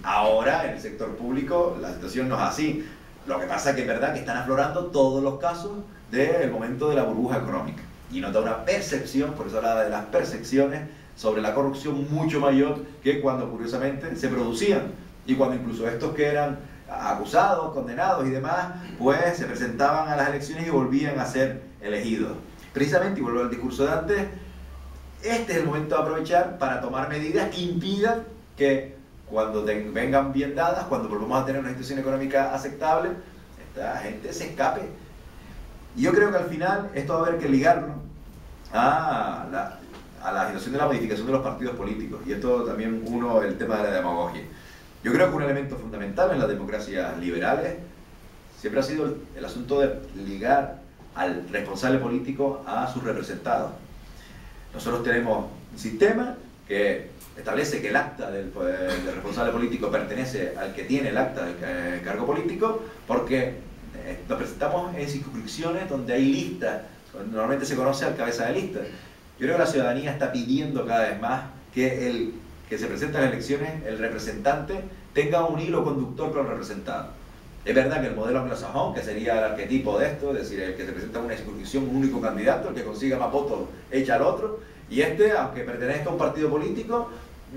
Ahora, en el sector público, la situación no es así. Lo que pasa es que es verdad que están aflorando todos los casos del momento de la burbuja económica. Y nos da una percepción, por eso hablaba de las percepciones, sobre la corrupción mucho mayor que cuando curiosamente se producían. Y cuando incluso estos que eran acusados, condenados y demás, pues se presentaban a las elecciones y volvían a ser elegidos. Precisamente, y vuelvo al discurso de antes, este es el momento de aprovechar para tomar medidas que impidan que cuando vengan bien dadas, cuando volvamos a tener una situación económica aceptable, esta gente se escape. Y yo creo que al final esto va a haber que ligarlo a la situación de la modificación de los partidos políticos. Y esto también el tema de la demagogia. Yo creo que un elemento fundamental en las democracias liberales siempre ha sido el asunto de ligar al responsable político a sus representados. Nosotros tenemos un sistema que establece que el acta del responsable político pertenece al que tiene el acta del cargo político, porque nos presentamos en circunscripciones donde hay listas, normalmente se conoce al cabeza de lista. Yo creo que la ciudadanía está pidiendo cada vez más que el que se presenta a las elecciones, el representante, tenga un hilo conductor con el representado. Es verdad que el modelo anglosajón, que sería el arquetipo de esto, es decir, el que se presenta en una circunscripción, un único candidato, el que consiga más votos echa al otro, y aunque pertenezca a un partido político,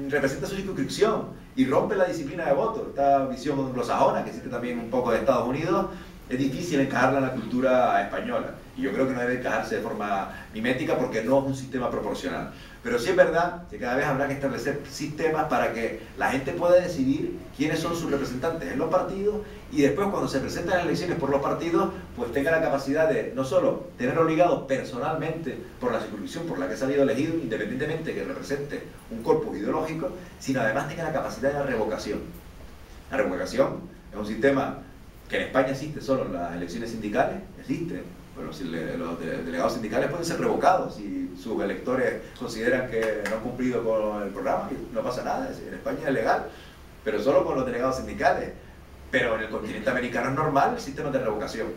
representa su circunscripción y rompe la disciplina de voto. Esta visión anglosajona, que existe también un poco de Estados Unidos, es difícil encajarla en la cultura española. Y yo creo que no debe encajarse de forma mimética porque no es un sistema proporcional. Pero sí es verdad que cada vez habrá que establecer sistemas para que la gente pueda decidir quiénes son sus representantes en los partidos y después cuando se presentan las elecciones por los partidos, pues tenga la capacidad de no solo tener obligado personalmente por la circunscripción por la que ha salido elegido, independientemente que represente un corpus ideológico, sino además tenga la capacidad de la revocación. La revocación es un sistema que en España existe solo en las elecciones sindicales, existe. Bueno, si los delegados sindicales pueden ser revocados si sus electores consideran que no han cumplido con el programa, y no pasa nada, en España es legal, pero solo con los delegados sindicales. Pero en el continente americano es normal el sistema de revocación.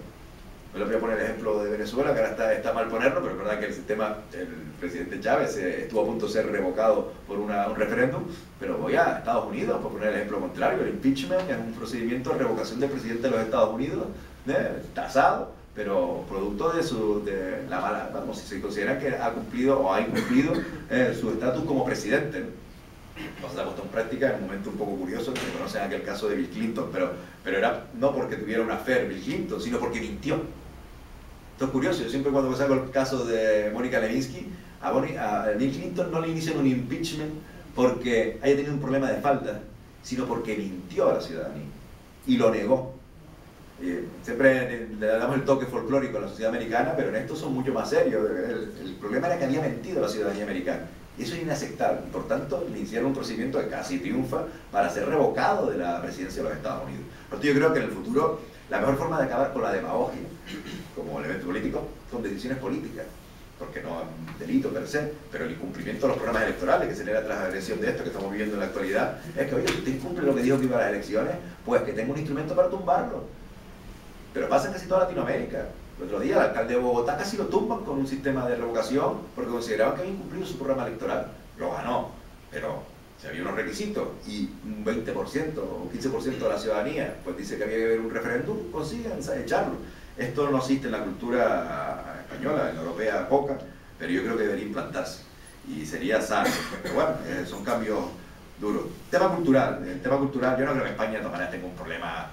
Me lo voy a poner el ejemplo de Venezuela, que ahora está mal ponerlo, pero es verdad que el presidente Chávez estuvo a punto de ser revocado por un referéndum, pero voy a Estados Unidos, por poner el ejemplo contrario, el impeachment es un procedimiento de revocación del presidente de los Estados Unidos, tasado, pero producto de la mala, vamos, si se considera que ha cumplido o ha incumplido su estatus como presidente, ¿no? Nos ha puesto en práctica en un momento un poco curioso, que se conoce en aquel caso de Bill Clinton, pero era no porque tuviera una affair Bill Clinton, sino porque mintió. Esto es curioso, yo siempre cuando saco el caso de Mónica Lewinsky, a Bill Clinton no le inician un impeachment porque haya tenido un problema de falta, sino porque mintió a la ciudadanía y lo negó. Siempre le damos el toque folclórico a la sociedad americana, pero en esto son mucho más serios. El problema era que había mentido a la ciudadanía americana. Y eso es inaceptable. Por tanto, le hicieron un procedimiento que casi triunfa para ser revocado de la presidencia de los Estados Unidos. Por eso yo creo que en el futuro la mejor forma de acabar con la demagogia como elemento político son decisiones políticas, porque no es un delito per se, pero el incumplimiento de los programas electorales que se le da tras la elección de esto que estamos viviendo en la actualidad es que, oye, si usted incumple lo que dijo que iba a las elecciones, pues que tenga un instrumento para tumbarlo. Pero pasa en casi toda Latinoamérica. El otro día el alcalde de Bogotá casi lo tumban con un sistema de revocación porque consideraban que había incumplido su programa electoral. Lo ganó, pero si había unos requisitos y un 20% o 15% de la ciudadanía pues dice que había que haber un referéndum, consiguen echarlo. Esto no existe en la cultura española, en la europea poca, pero yo creo que debería implantarse y sería sano. Pero bueno, son cambios duros. El tema cultural, yo no creo que España de todas maneras tenga un problema,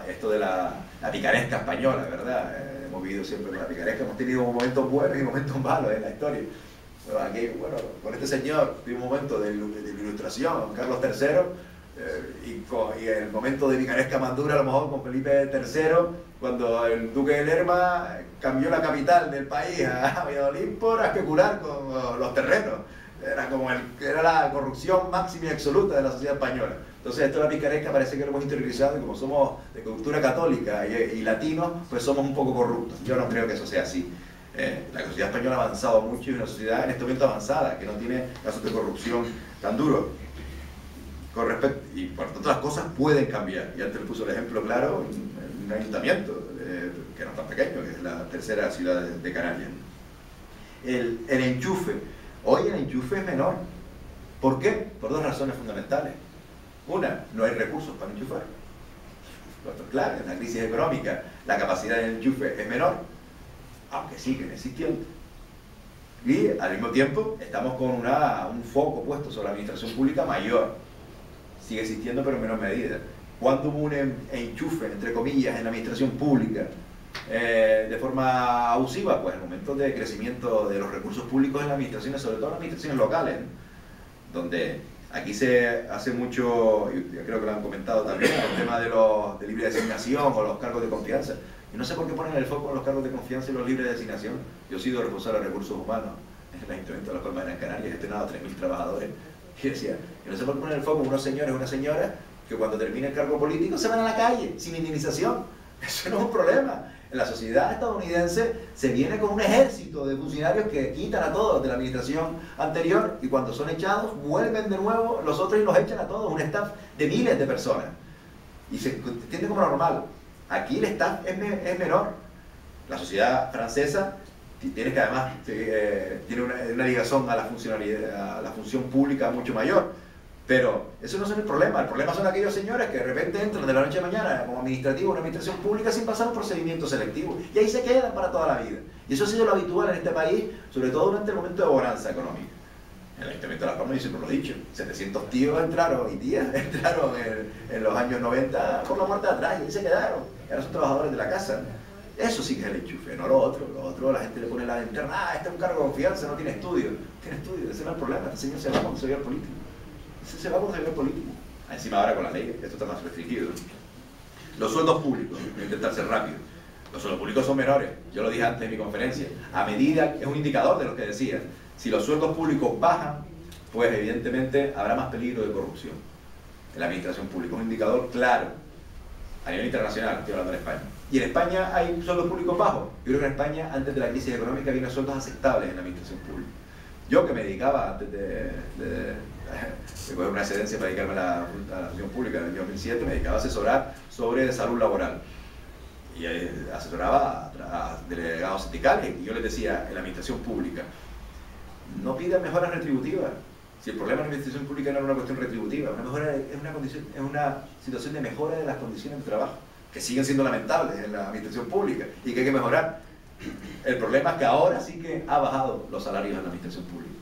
esto de la picaresca española, ¿verdad? Hemos vivido siempre con la picaresca, hemos tenido momentos buenos y momentos malos en la historia. Bueno, aquí, con este señor tuvimos un momento de ilustración, Carlos III, y el momento de picaresca más dura a lo mejor con Felipe III, cuando el duque de Lerma cambió la capital del país a Valladolid por especular con los terrenos. Era la corrupción máxima y absoluta de la sociedad española. Entonces esto de la picaresca parece que lo hemos interiorizado y como somos de cultura católica y latinos, pues somos un poco corruptos. Yo no creo que eso sea así. La sociedad española ha avanzado mucho y es una sociedad en este momento avanzada, que no tiene casos de corrupción tan duros. Y por tanto las cosas pueden cambiar. Y antes le puso el ejemplo claro en un ayuntamiento, que no es tan pequeño, que es la tercera ciudad de Canarias. El enchufe. Hoy el enchufe es menor. ¿Por qué? Por dos razones fundamentales. Una, no hay recursos para enchufar. Claro, en la crisis económica la capacidad del enchufe es menor, aunque siguen existiendo. Y al mismo tiempo estamos con un foco puesto sobre la administración pública mayor. Sigue existiendo pero en menor medida. ¿Cuándo hubo un enchufe, entre comillas, en la administración pública de forma abusiva? Pues en momentos de crecimiento de los recursos públicos en las administraciones, sobre todo en las administraciones locales, donde aquí se hace mucho, y creo que lo han comentado también, el tema de libre designación o los cargos de confianza. Y no sé por qué ponen el foco en los cargos de confianza y los libres de designación. Yo he sido responsable de recursos humanos en el Ayuntamiento de Las Palmas de Gran Canaria, he gestionado 3.000 trabajadores. Y decía, que no sé por qué poner el foco en unos señores o una señora que cuando termine el cargo político se van a la calle, sin indemnización. Eso no es un problema. En la sociedad estadounidense se viene con un ejército de funcionarios que quitan a todos de la administración anterior y cuando son echados vuelven de nuevo los otros y los echan a todos, un staff de miles de personas. Y se entiende como normal. Aquí el staff es menor. La sociedad francesa tiene que además tiene una ligazón a la funcionalidad, a la función pública mucho mayor. Pero eso no es el problema son aquellos señores que de repente entran de la noche a la mañana como administrativo en una administración pública sin pasar un procedimiento selectivo y ahí se quedan para toda la vida. Y eso ha sido lo habitual en este país, sobre todo durante el momento de bonanza económica. En el Ayuntamiento de Las Palmas, yo siempre lo he dicho, 700 tíos entraron y tías entraron en los años 90 por la puerta de atrás y ahí se quedaron. Y ahora son trabajadores de la casa. Eso sí que es el enchufe, no lo otro. Lo otro la gente le pone la linterna, este es un cargo de confianza, no tiene estudio. Tiene estudio, ese no es el problema, este señor se va cuando se vea político. Se va a conseguir político. Encima ahora con la ley, esto está más restringido. Los sueldos públicos, voy a intentar ser rápido. Los sueldos públicos son menores, yo lo dije antes en mi conferencia. A medida, es un indicador de lo que decía, si los sueldos públicos bajan, pues evidentemente habrá más peligro de corrupción en la administración pública. Es un indicador claro, a nivel internacional, estoy hablando de España. Y en España hay sueldos públicos bajos. Yo creo que en España, antes de la crisis económica, había unos sueldos aceptables en la administración pública. Yo que me dedicaba antes de coger una excedencia para dedicarme a la función pública en el año 2007, me dedicaba a asesorar sobre salud laboral. Y asesoraba a delegados sindicales y yo les decía en la administración pública, no pidan mejoras retributivas. Si el problema de la administración pública no era una cuestión retributiva, es una situación de mejora de las condiciones de trabajo, que siguen siendo lamentables en la administración pública y que hay que mejorar. El problema es que ahora sí que ha bajado los salarios en la administración pública.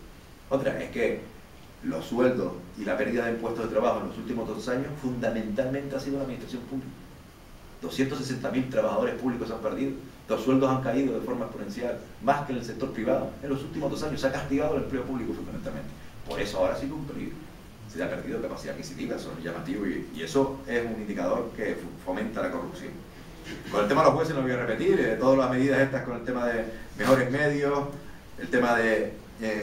Otra es que los sueldos y la pérdida de impuestos de trabajo en los últimos 2 años fundamentalmente ha sido la administración pública. 260.000 trabajadores públicos se han perdido, los sueldos han caído de forma exponencial, más que en el sector privado. En los últimos 2 años se ha castigado el empleo público fundamentalmente. Por eso ahora sí que es un peligro. Se ha perdido capacidad adquisitiva, eso es llamativo y eso es un indicador que fomenta la corrupción. Con el tema de los jueces no voy a repetir, todas las medidas estas con el tema de mejores medios, el tema de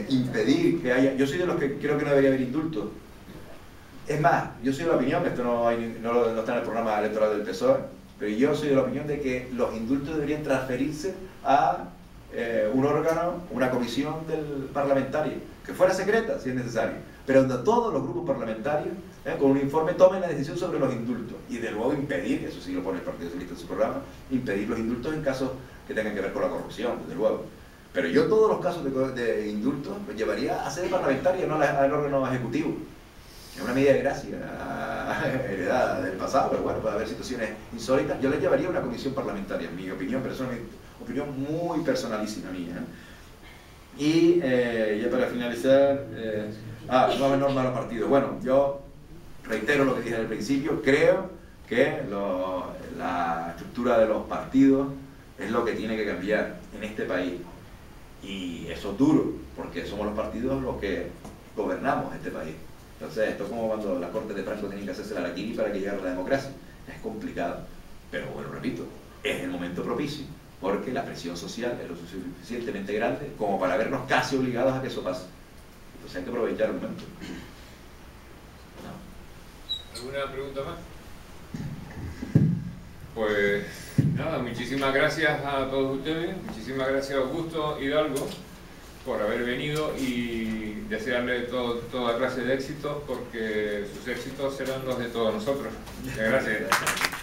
impedir que haya... Yo soy de los que creo que no debería haber indultos. Es más, yo soy de la opinión, que esto no está en el programa electoral del PSOE, pero yo soy de la opinión de que los indultos deberían transferirse a un órgano, una comisión del parlamentario, que fuera secreta si es necesario, pero donde todos los grupos parlamentarios con un informe tomen la decisión sobre los indultos y de luego impedir, eso sí lo pone el Partido Socialista en su programa, impedir los indultos en casos que tengan que ver con la corrupción, desde luego. Pero yo todos los casos de indultos los llevaría a sede parlamentaria, no al órgano ejecutivo. Es una medida de gracia heredada del pasado, pero bueno, puede haber situaciones insólitas. Yo les llevaría a una comisión parlamentaria, en mi opinión, pero es una opinión muy personalísima mía. Y ya para finalizar, nueva norma de los partidos. Bueno, yo reitero lo que dije al principio, creo que la estructura de los partidos es lo que tiene que cambiar en este país. Y eso es duro, porque somos los partidos los que gobernamos este país. Entonces, esto es como cuando las cortes de Franco tenían que hacerse la araquiri para que llegara la democracia. Es complicado, pero bueno, repito, es el momento propicio, porque la presión social es lo suficientemente grande como para vernos casi obligados a que eso pase. Entonces hay que aprovechar el momento. ¿Alguna pregunta más? Pues Nada, muchísimas gracias a todos ustedes, muchísimas gracias a Augusto Hidalgo por haber venido y desearle toda clase de éxitos, porque sus éxitos serán los de todos nosotros. Muchas gracias.